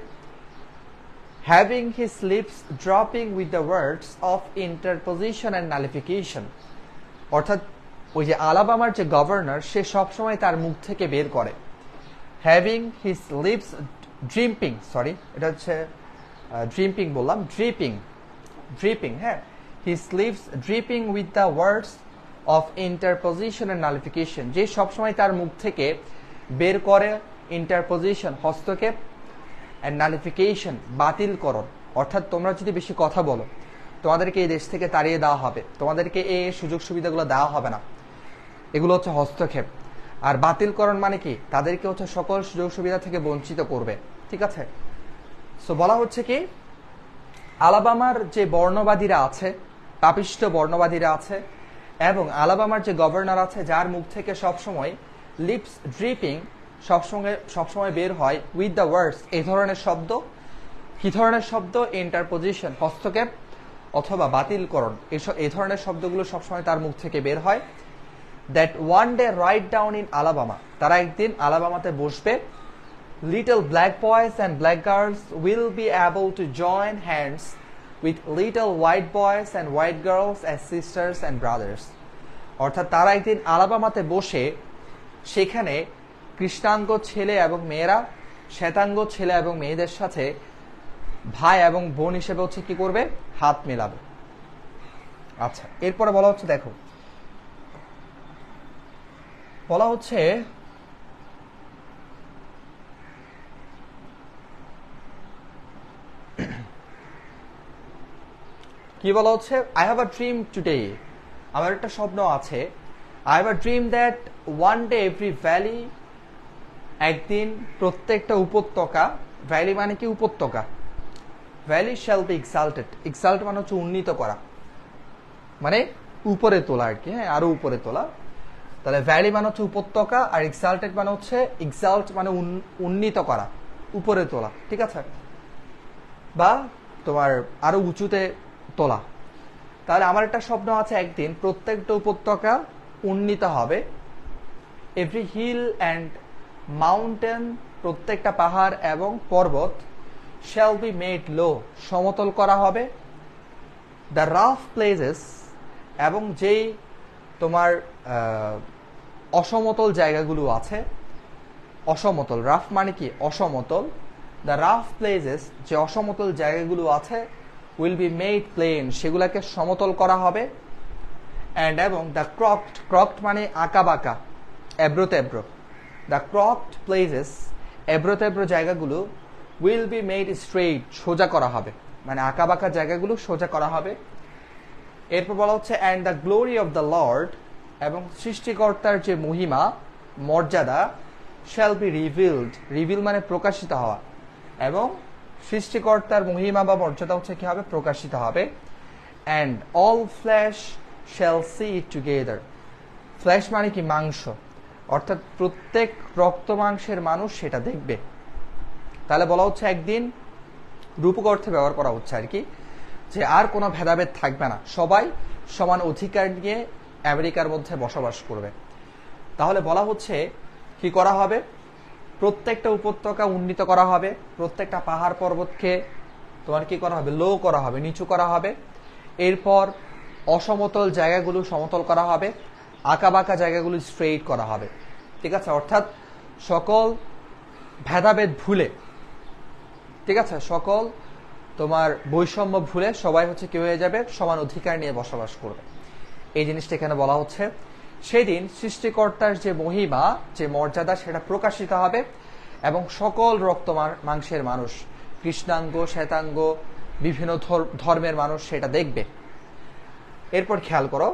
S1: having his lips dropping with the words of interposition and nullification, অর্থাৎ ওই যে আলাবামার যে গভর্নর সে সবসময় তার মুখ থেকে বের করে, having his lips dripping, sorry এটা হচ্ছে ড্রিম্পিং বললাম, ড্রিপিং, ড্রিপিং, হ্যাঁ, his lips dripping with the words of interposition and nullification, যে সবসময় তার মুখ থেকে বের করে ইন্টারপোজিশন, হস্তক্ষেপ, অ্যান্ড নালিফিকেশন, বাতিলকরণ, অর্থাৎ তোমরা যদি বেশি কথা বলো তোমাদেরকে এই দেশ থেকে তাড়িয়ে দেওয়া হবে, তোমাদেরকে এই সুযোগ সুবিধাগুলো দেওয়া হবে না, এগুলো হচ্ছে হস্তক্ষেপ। আর বাতিলকরণ মানে কি? তাদেরকে হচ্ছে সকল সুযোগ সুবিধা থেকে বঞ্চিত করবে। ঠিক আছে, সো বলা হচ্ছে কি আলাবামার যে বর্ণবাদীরা আছে, পাপিষ্ট বর্ণবাদীরা আছে, এবং আলাবামার যে গভর্নর আছে যার মুখ থেকে সবসময় লিপস ড্রিপিং, সবসময় বের হয় উইথ দ্য ওয়ার্ডস, এই ধরনের শব্দ। কি ধরনের শব্দ? ইন্টারপোজিশন, হস্তক্ষেপ, অথবা বাতিলকরণ, এই ধরনের শব্দগুলো সবসময় তার মুখ থেকে বের হয়। That one day write down in Alabama, তারা একদিন আলাবামাতে বসবে। Little black boys and black girls will be able to join hands with little white boys and white girls as sisters and brothers. অর্থাৎ তারা একদিন আলাবামাতে বসে সেখানে কৃষ্ণাঙ্গ ছেলে এবং মেয়েরা শ্বেতাঙ্গ ছেলে এবং মেয়েদের সাথে ভাই এবং বোন হিসেবে হচ্ছে কি করবে, হাত মেলাবে। আচ্ছা, এরপরে বলা হচ্ছে, দেখো বলা হচ্ছে কি বলা হচ্ছে, I have a dream today, আমার একটা স্বপ্ন আছে। I have a dream that one day every valley, একদিন প্রত্যেকটা উপত্যকা, ভ্যালি মানে কি উপত্যকা, ভ্যালি শ্যাল বি এক্সাল্টেড, এক্সাল্ট মানে হচ্ছে উন্নীত করা, মানে উপরে তোলা আর কি, হ্যাঁ আরো উপরে তোলা। তাহলে ভ্যালি মানে হচ্ছে উপত্যকা, আর এক্সাল্টেড মানে হচ্ছে, এক্সাল্ট মানে উন্নীত করা, উপরে তোলা, ঠিক আছে, বা তোমার আরো উঁচুতে তোলা। তাহলে আমার একটা স্বপ্ন আছে, একদিন প্রত্যেকটা উপত্যকা উন্নীত হবে। এভরি হিল অ্যান্ড মাউন্টেন, প্রত্যেকটা পাহাড় এবং পর্বত, শ্যাল বি মেড লো, সমতল করা হবে। দ্য রাফ প্লেসেস, এবং যেই তোমার অসমতল জায়গাগুলো আছে, অসমতল, রাফ মানে কি অসমতল, দ্য রাফ প্লেসেস, যে অসমতল জায়গাগুলো আছে, উইল বি মেড প্লেন, সেগুলাকে সমতল করা হবে। অ্যান্ড এবং দ্য ক্রকড, ক্রকড মানে আঁকা বাঁকা, এব্রো তেব্রো, দ্য ক্রকড প্লেসেস, এব্রো তেব্রো জায়গাগুলো, উইল বি মেড স্ট্রেইট, সোজা করা হবে, মানে আঁকা বাঁকা জায়গাগুলো সোজা করা হবে। এরপর বলা হচ্ছে, and the glory of the Lord, এবং সৃষ্টিকর্তার যে মহিমা মর্যাদা, শ্যাল বি রিভিলড, রিভিল মানে প্রকাশিত হওয়া, এবং সৃষ্টিকর্তার মহিমা বা মর্যাদা হচ্ছে কি হবে, প্রকাশিত হবে। And all flesh shall see it together, flesh মানে কি মাংস, অর্থাৎ প্রত্যেক রক্ত মাংসের মানুষ সেটা দেখবে। তাহলে বলা হচ্ছে একদিন রূপক অর্থে ব্যবহার করা হচ্ছে আর কি, যে আর কোনো ভেদাভেদ থাকবে না, সবাই সমান অধিকার নিয়ে আমেরিকার মধ্যে বসবাস করবে। তাহলে বলা হচ্ছে কি করা হবে, প্রত্যেকটা উপত্যকা উন্নীত করা হবে, প্রত্যেকটা পাহাড় পর্বতকে তোমার কি করা হবে, লো করা হবে, নিচু করা হবে। এরপর অসমতল জায়গাগুলো সমতল করা হবে, আঁকা বাঁকা জায়গাগুলো স্ট্রেইট করা হবে, ঠিক আছে, অর্থাৎ সকল ভেদাভেদ ভুলে, ঠিক আছে, সকল তোমার বৈষম্য ভুলে সবাই হচ্ছে কি হয়ে যাবে, সমান অধিকার নিয়ে বসবাস করবে। এই জিনিসটা এখানে বলা হচ্ছে। সেদিন সৃষ্টিকর্তার যে মহিমা, যে মর্যাদা, সেটা প্রকাশিত হবে এবং সকল রক্ত মাংসের মানুষ, কৃষ্ণাঙ্গ শ্বেতাঙ্গ বিভিন্ন ধর্মের মানুষ সেটা দেখবে। এরপর খেয়াল করো,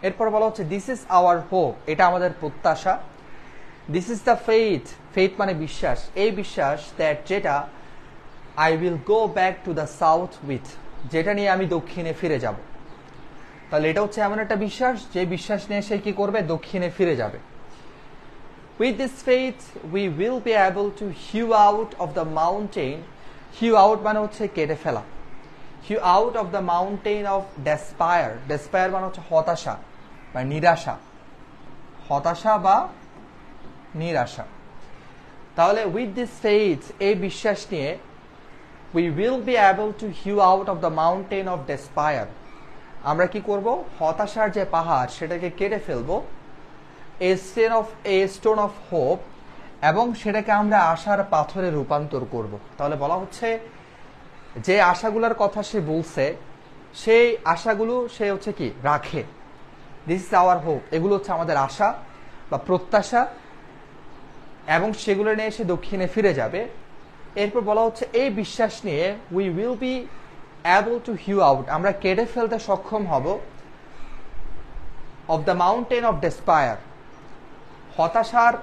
S1: এরপর বলা হচ্ছে, দিস ইজ আওয়ার হোপ, এটা আমাদের প্রত্যাশা। This is the faith, faith মানে বিশ্বাস, এই বিশ্বাস, দ্যাট যেটা, I will go back to the south with, যেটা নিয়ে আমি দক্ষিণে ফিরে যাব। তাহলে এটা হচ্ছে এমন একটা বিশ্বাস, যে বিশ্বাস নিয়ে সে কি করবে, দক্ষিণে ফিরে যাবে। With this faith we will be able to hew out of the mountain, hew out মানে হচ্ছে কেটে ফেলা, hew out of the mountain of despair, despair মানে হচ্ছে হতাশা বা নিরাশা, হতাশা বা নিরাশা। তাহলে উইথ দিস ফেইথ, এই বিশ্বাস নিয়ে, we will be able to hew out of the mountain of despair, আমরা কি করব, হতাশার যে পাহাড় সেটাকে কেটে ফেলবো, a stone of hope, এবং সেটাকে আমরা আশার পাথরে রূপান্তর করব। তাহলে বলা হচ্ছে যে আশাগুলোর কথা সে বলছে, সেই আশাগুলো সে হচ্ছে কি রাখে, দিস ইজ আওয়ার হোপ, এগুলো হচ্ছে আমাদের আশা বা প্রত্যাশা, এবং সেগুলো নিয়ে সে দক্ষিণে ফিরে যাবে। এরপর বলা হচ্ছে এই বিশ্বাস নিয়ে, we will be able to hew out, আমরা কেটে ফেলতে সক্ষম হব, of the mountain of despair, হতাশার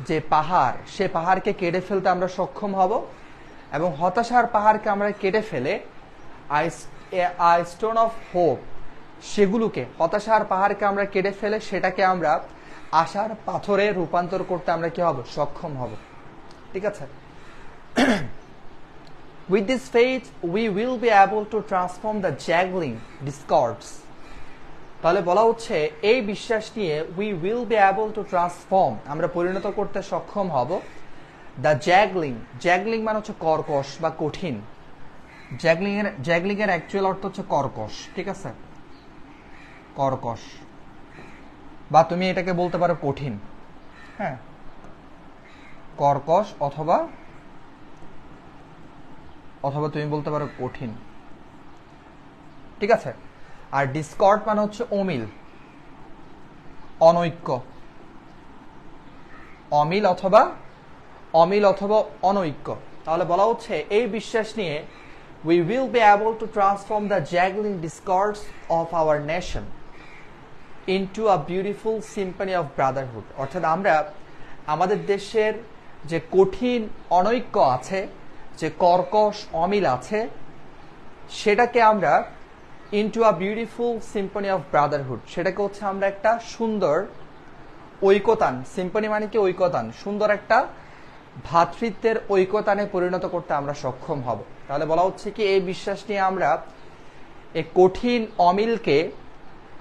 S1: যে পাহাড়, সে পাহাড়কে কেটে ফেলতে আমরা সক্ষম হব, এবং হতাশার পাহাড়কে আমরা কেটে ফেলে আই স্টোন অফ হোপ, সেগুলোকে, হতাশার পাহাড়কে আমরা কেটে ফেলে সেটাকে আমরা আশার পাথরে রূপান্তর করতে আমরা কি হব, সক্ষম হব, ঠিক আছে। With this faith, we will be able to transform the juggling discords. তাহলে বলা হচ্ছে এই বিশ্বাস নিয়ে we will be able to transform, আমরা পরিণত করতে সক্ষম হব the juggling মানে হচ্ছে কর্কশ বা কঠিন। juggling এর অ্যাকচুয়াল অর্থ হচ্ছে কর্কশ, ঠিক আছে, কর্কশ, বা তুমি এটাকে বলতে পারো কঠিন, হ্যাঁ, কর্কশ অথবা তুমি বলতে পারো কঠিন, ঠিক আছে। আর ডিসকর্ড মানে হচ্ছে অমিল, অনৈক্য, অমিল অথবা অনৈক্য। তাহলে বলা হচ্ছে এই বিশ্বাস নিয়ে we will be able to transform the juggling discords of our nation into a beautiful symphony of brotherhood। অর্থাৎ আমরা আমাদের দেশের যে কঠিন অনৈক্য আছে, যে কর্কশ অমিল আছে, সেটাকে আমরা into a beautiful symphony of brotherhood, সেটাকে হচ্ছে আমরা একটা সুন্দর ঐকতান, সিম্ফনি মানে কি ঐকতান, সুন্দর একটা ভ্রাতৃত্বের ঐকতানে পরিণত করতে আমরা সক্ষম হব। তাহলে বলা হচ্ছে কি এই বিশ্বাস নিয়ে আমরা এই কঠিন অমিলকে,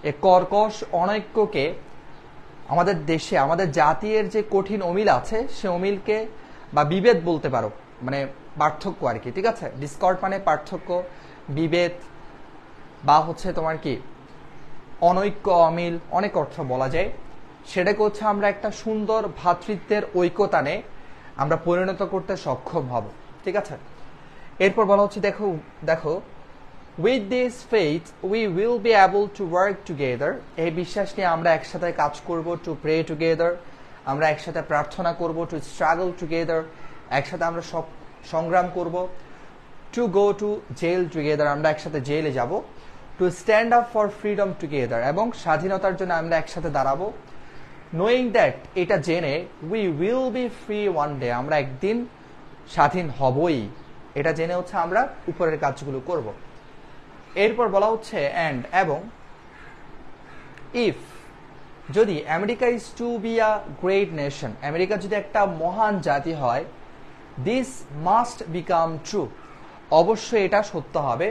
S1: এই কর্কশ অনৈক্যকে, আমাদের দেশে আমাদের জাতির যে কঠিন অমিল আছে সে অমিলকে, বা বিভেদ বলতে পারো, মানে পার্থক্য আর কি, ঠিক আছে। ডিসকর্ড মানে পার্থক্য, বিভেদ বা হচ্ছে তোমার কি অনৈক্য, অমিল, অনেক অর্থ বলা যায়। সেটাকে হচ্ছে আমরা একটা সুন্দর ভ্রাতৃত্বের ঐকতানে আমরা পরিণত করতে সক্ষম হব, ঠিক আছে। এরপর বলা হচ্ছে দেখো with this faith we will be able to work together, এই বিশ্বাস নিয়ে আমরা একসাথে কাজ করব, to pray together, আমরা একসাথে প্রার্থনা করব, to struggle together, একসাথে আমরা সব সংগ্রাম করব, to go to jail together, আমরা একসাথে জেলে যাব, to stand up for freedom together, এবং স্বাধীনতার জন্য আমরা একসাথে দাঁড়াবো, knowing that, এটা জেনে we will be free one day, আমরা একদিন স্বাধীন হবই, এটা জেনে হচ্ছে আমরা উপরের কাজগুলো করব। এরপর বলা হচ্ছে and, এবং if, যদি America is to be a great nation, America যদি একটা মহান জাতি হয়, this must become true, অবশ্যই এটা সত্য হবে।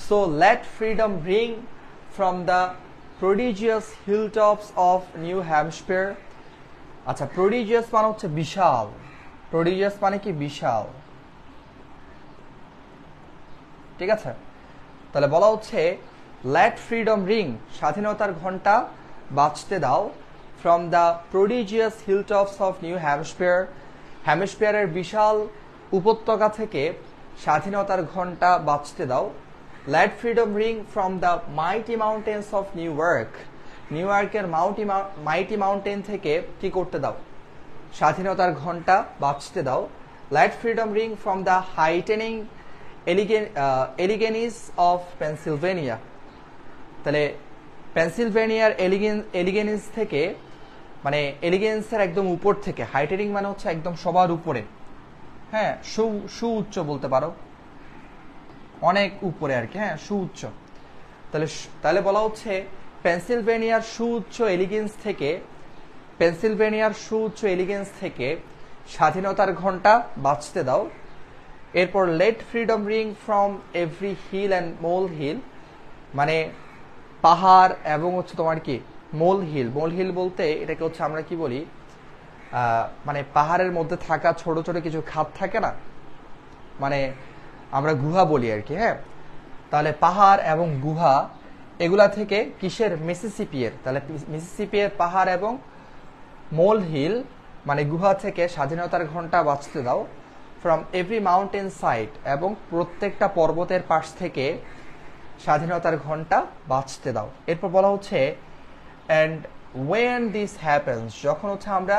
S1: so let freedom ring from the prodigious hilltops of New Hampshire। আচ্ছা, prodigious মানে হচ্ছে বিশাল, prodigious মানে কি বিশাল, ঠিক আছে। তাহলে বলা হচ্ছে let freedom ring, স্বাধীনতার ঘন্টা বাজতে দাও, from the prodigious hilltops of New Hampshire, হ্যাম্পশায়ারের বিশাল উপত্যকা থেকে স্বাধীনতার ঘন্টা বাজতে দাও। let freedom ring from the mighty mountains of New York, new ইয়র্কের মাইটি মাউন্টেন থেকে কি করতে দাও, স্বাধীনতার ঘন্টা বাজতে দাও। let freedom ring from the heightening Alleghenies of Pennsylvania, তাহলে পেনসিলভেনিয়ার এলিগেনিস থেকে, মানে এলিগেন্সের একদম উপর থেকে, হাইটেনিং মানে হচ্ছে একদম সবার উপরে, হ্যাঁ, সুউচ্চ বলতে পারো, অনেক উপরে আর কি, হ্যাঁ, সুউচ্চ। তাহলে বলা হচ্ছে পেনসিলভেনিয়ার সুউচ্চ এলিগেন্স থেকে স্বাধীনতার ঘন্টা বাজতে দাও। এরপর let freedom ring from every hill and molehill, মানে পাহাড় এবং হচ্ছে তোমার কি মোল হিল বলতে এটাকে হচ্ছে আমরা কি বলি, মানে পাহাড়ের মধ্যে থাকা ছোট ছোট কিছু খাত থাকে না, মানে আমরা গুহা বলি আর কি, হ্যাঁ। তাহলে পাহাড় এবং গুহা এগুলা থেকে কিসের, মিসিসিপির, তাহলে মিসিসিপির পাহাড় এবং মোল হিল মানে গুহা থেকে স্বাধীনতার ঘন্টা বাজতে দাও। ফ্রম এভরি মাউন্টেন সাইড, এবং প্রত্যেকটা পর্বতের পাশ থেকে স্বাধীনতার ঘন্টা বাজতে দাও। এরপর বলা হচ্ছে অ্যান্ড ওয়েন দিস হ্যাপেন্স, যখন হচ্ছে আমরা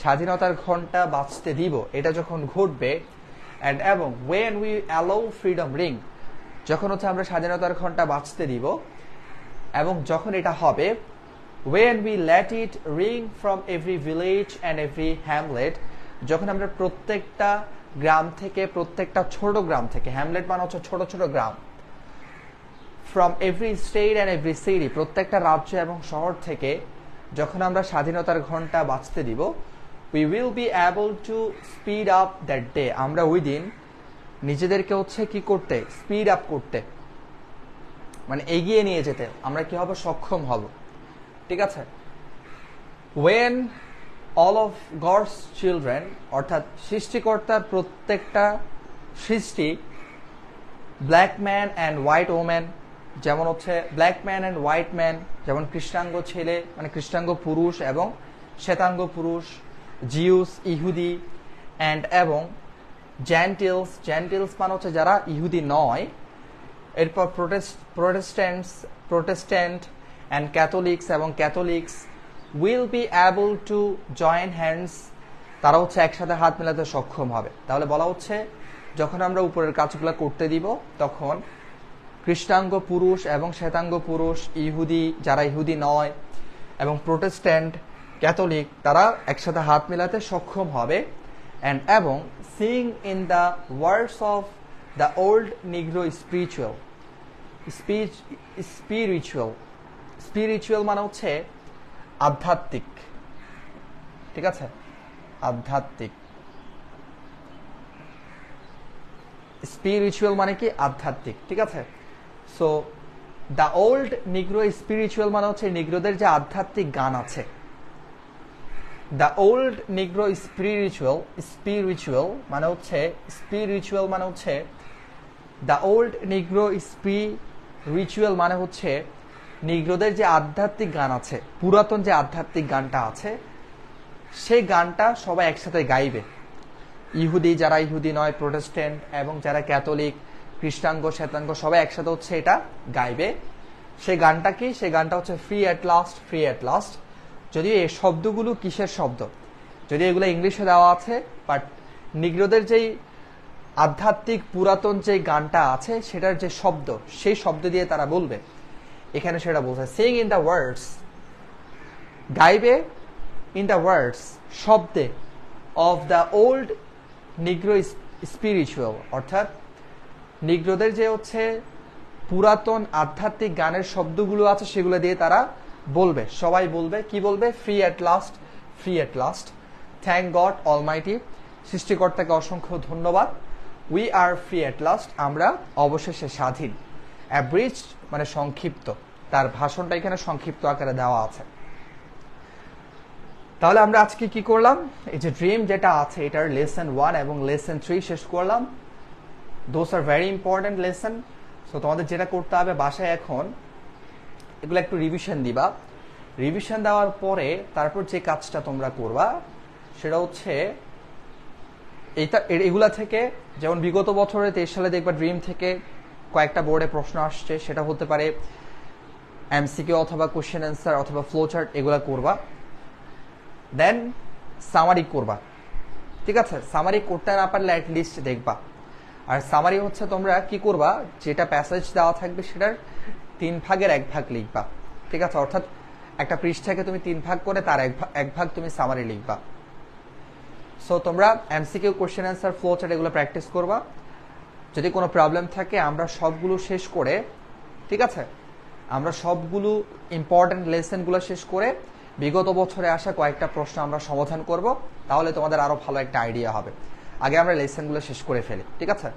S1: স্বাধীনতার ঘন্টা বাজতে দিব, এটা যখন ঘটবে, অ্যান্ড এবং when we allow freedom ring, যখন হচ্ছে আমরা স্বাধীনতার ঘন্টা বাজতে দিব, এবং যখন এটা হবে, when we let it ring from every village and every hamlet, যখন আমরা প্রত্যেকটা গ্রাম থেকে, প্রত্যেকটা ছোট গ্রাম থেকে, হ্যামলেট মানে হচ্ছে ছোট ছোট গ্রাম, from every state and every city, প্রত্যেকটা রাজ্য এবং শহর থেকে যখন আমরা স্বাধীনতার ঘন্টা বাজতে দিব, we will be able to speed up that day, আমরা ওই দিন নিজেদেরকে হচ্ছে কি করতে, স্পিড আপ করতে, মানে এগিয়ে নিয়ে যেতে আমরা কি হব, সক্ষম হব। ঠিক আছে, when all of God's children, অর্থাৎ সৃষ্টিকর্তার প্রত্যেকটা সৃষ্টি, black man and white woman, যেমন হচ্ছে black man and white man, যেমন কৃষ্ণাঙ্গ ছেলে মানে কৃষ্ণাঙ্গ পুরুষ এবং শ্বেতাঙ্গ পুরুষ, জিউস ইহুদি, অ্যান্ড এবং জেন্টিলস, জেন্টিলস মানে হচ্ছে যারা ইহুদি নয়, এরপর প্রোটেস্ট্যান্ট অ্যান্ড ক্যাথলিক্স এবং Catholics will be able to join hands, তারা হচ্ছে একসাথে হাত মেলাতে সক্ষম হবে। তাহলে বলা হচ্ছে যখন আমরা উপরের কাজগুলো করতে দিব তখন কৃষ্ণাঙ্গ পুরুষ এবং শ্বেতাঙ্গ পুরুষ, ইহুদি যারা ইহুদি নয় এবং প্রোটেস্ট্যান্ট ক্যাথলিক তারা একসাথে হাত মেলাতে সক্ষম হবে। অ্যান্ড এবং Singh in the words of the old নিগ্রো spiritual মানে হচ্ছে আধ্যাত্মিক। ঠিক আছে, আধ্যাত্মিক, স্পিরিচুয়াল মানে কি আধ্যাত্মিক। ঠিক আছে, সো দ্য ওল্ড নিগ্রো স্পিরিচুয়াল মানে হচ্ছে নিগ্রোদের যে আধ্যাত্মিক গান আছে। দ্য ওল্ড নিগ্রো স্পিরিচুয়াল মানে হচ্ছে দ্য ওল্ড নিগ্রো স্পিরিচুয়াল মানে হচ্ছে নিগ্রোদের যে আধ্যাত্মিক গান আছে, পুরাতন যে আধ্যাত্মিক গানটা আছে সেই গানটা সবাই একসাথে গাইবে। ইহুদি যারা ইহুদি নয়, প্রোটেস্ট্যান্ট এবং যারা ক্যাথলিক, কৃষ্ণাঙ্গ শ্বেতাঙ্গ সবাই একসাথে হচ্ছে এটা গাইবে। সেই গানটা কি, সেই গানটা হচ্ছে free at last, free at last. যদিও এই শব্দগুলো কিসের শব্দ, যদিও এগুলো ইংলিশে দেওয়া আছে, বাট নিগ্রোদের যেই আধ্যাত্মিক পুরাতন যে গানটা আছে সেটার যে শব্দ, সেই শব্দ দিয়ে তারা বলবে। এখানে সেটা বলছে সিং ইন দ্য ওয়ার্ডস, গাইবে ইন দ্য ওয়ার্ডস, শব্দে, অফ দ্য ওল্ড নিগ্রো স্পিরিচুয়াল, অর্থাৎ নিগ্রোদের যে হচ্ছে পুরাতন আধ্যাত্মিক গানের শব্দগুলো আছে সেগুলো দিয়ে তারা বলবে। সবাই বলবে, কি বলবে, free at last, free at last, thank God Almighty, সৃষ্টিকর্তাকে অসংখ্য ধন্যবাদ, we are free at last, আমরা অবশেষে স্বাধীন। অ্যাব্রিজড মানে সংক্ষিপ্ত, তার ভাষণটা এখানে সংক্ষিপ্ত আকারে দেওয়া আছে। তাহলে আমরা আজকে কি করলাম, এই যে ড্রিম যেটা আছে এটার লেসন 1 এবং লেসন 3 শেষ করলাম। Those are very important lesson. So তোমাদের যেটা করতে হবে বাসায় এখন এগুলো একটু রিভিশন দিবা। রিভিশন দেওয়ার পরে তারপর যে কাজটা তোমরা করবা সেটা হচ্ছে এগুলা থেকে, যেমন বিগত বছরে 23 সালে দেখবা ড্রিম থেকে কয়েকটা বোর্ডে প্রশ্ন আসছে, সেটা হতে পারে এমসিকিউ অথবা কোশ্চেন অ্যান্সার অথবা ফ্লো চার্ট, এগুলা করবা। দেন সামারি করবা। ঠিক আছে, সামারি করতে না পারলে অ্যাটলিস্ট দেখবা। আর সামারি হচ্ছে তোমরা কি করবা, যেটা প্যাসেজ দেওয়া থাকবে সেটার 3 ভাগের 1 ভাগ লিখবা। ঠিক আছে, অর্থাৎ একটা পৃষ্ঠাকে তুমি 3 ভাগ করে তার 1 ভাগ তুমি সামারি লিখবা। সো তোমরা MCQ, question answer, flow chart এগুলো প্র্যাকটিস করবা। যদি কোনো প্রবলেম থাকে আমরা সবগুলো শেষ করে, ঠিক আছে, আমরা সবগুলো ইম্পর্টেন্ট লেসনগুলো শেষ করে বিগত বছরে আসা কয়েকটা প্রশ্ন আমরা সমাধান করব, তাহলে তোমাদের আরো ভালো একটা আইডিয়া হবে। আগে আমরা লেসনগুলো শেষ করে ফেলি, ঠিক আছে?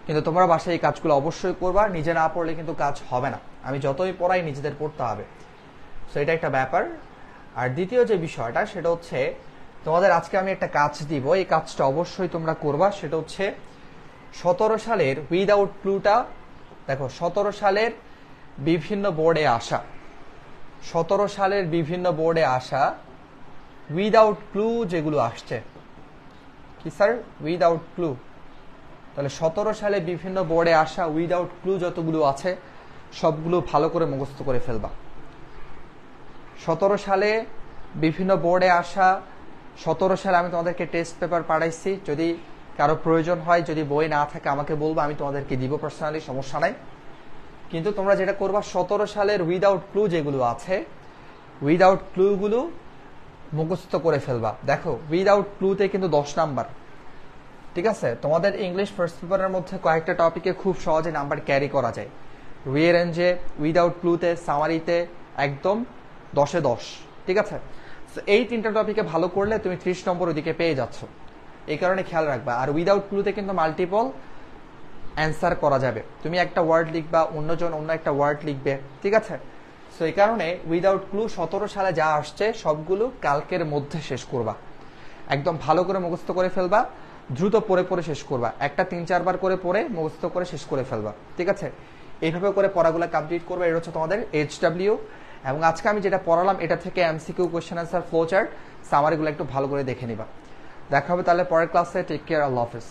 S1: কিন্তু তোমরা বাসায় এই কাজগুলো অবশ্যই করবা, নিজে না পড়লে কিন্তু কাজ হবে না। আমি যতই পড়াই নিজেদের পড়তে হবে, সো এটা একটা ব্যাপার। আর দ্বিতীয় যে বিষয়টা সেটা হচ্ছে তোমাদের আজকে আমি একটা কাজ দিব, এই কাজটা অবশ্যই তোমরা করবা। সেটা হচ্ছে 17 সালের উইদাউট ক্লুটা, দেখো 17 সালের বিভিন্ন বোর্ডে আসা, 17 সালের বিভিন্ন বোর্ডে আসা উইদাউট ক্লু যেগুলো আসছে, কি স্যার উইদাউট ক্লু, তাহলে 17 সালে বিভিন্ন বোর্ডে আসা উইদাউট ক্লু যতগুলো আছে সবগুলো ভালো করে মুখস্থ করে ফেলবা। 17 সালে বিভিন্ন বোর্ডে আসা, 17 সালে আমি তোমাদেরকে টেস্ট পেপার পাঠাইছি, যদি কারো প্রয়োজন হয়, যদি বই না থাকে আমাকে বলবো, আমি তোমাদেরকে দিব পার্সোনালি, সমস্যা নাই। কিন্তু তোমরা যেটা করবা 17 সালের উইদাউট ক্লু যেগুলো আছে, উইদাউট ক্লুগুলো মুখস্থ করে ফেলবা। দেখো উইদাউট ক্লুতে কিন্তু 10 নাম্বার, ঠিক আছে? তোমাদের ইংলিশ ফার্স্ট পেপারের মধ্যে কয়েকটা টপিকে খুব সহজে নাম্বার ক্যারি করা যায়, রিঅ্যারেঞ্জে, উইদাউট ক্লুতে, সামারিতে একদম 10-এ 10, ঠিক আছে? এই 3টা টপিকে ভালো করলে তুমি 30 নম্বর ওদিকে পেয়ে যাচ্ছ, এই কারণে খেয়াল রাখবা। আর উইদাউট ক্লুতে কিন্তু মাল্টিপল অ্যান্সার করা যাবে। তুমি একটা ওয়ার্ড লিখবা, অন্যজন অন্য একটা ওয়ার্ড লিখবে, ঠিক আছে? সো এই কারণে উইদাউট ক্লু 17 সালে যা আসছে সবগুলো কালকের মধ্যে শেষ করবা, একদম ভালো করে মুখস্থ করে ফেলবা, দ্রুত পড়ে পড়ে শেষ করবা, একটা 3-4 বার করে পড়ে মুখস্থ করে শেষ করে ফেলবা, ঠিক আছে? এইভাবে করে পড়াগুলো কমপ্লিট করবে। এটা হচ্ছে তোমাদের HW। এবং আজকে আমি যেটা পড়ালাম এটা থেকে MCQ, question answer, flow chart, সামারিগুলো একটু ভালো করে দেখে নিবা। দেখা হবে তাহলে পরের ক্লাসে। টেক কেয়ার, আল্লাহ হাফেজ।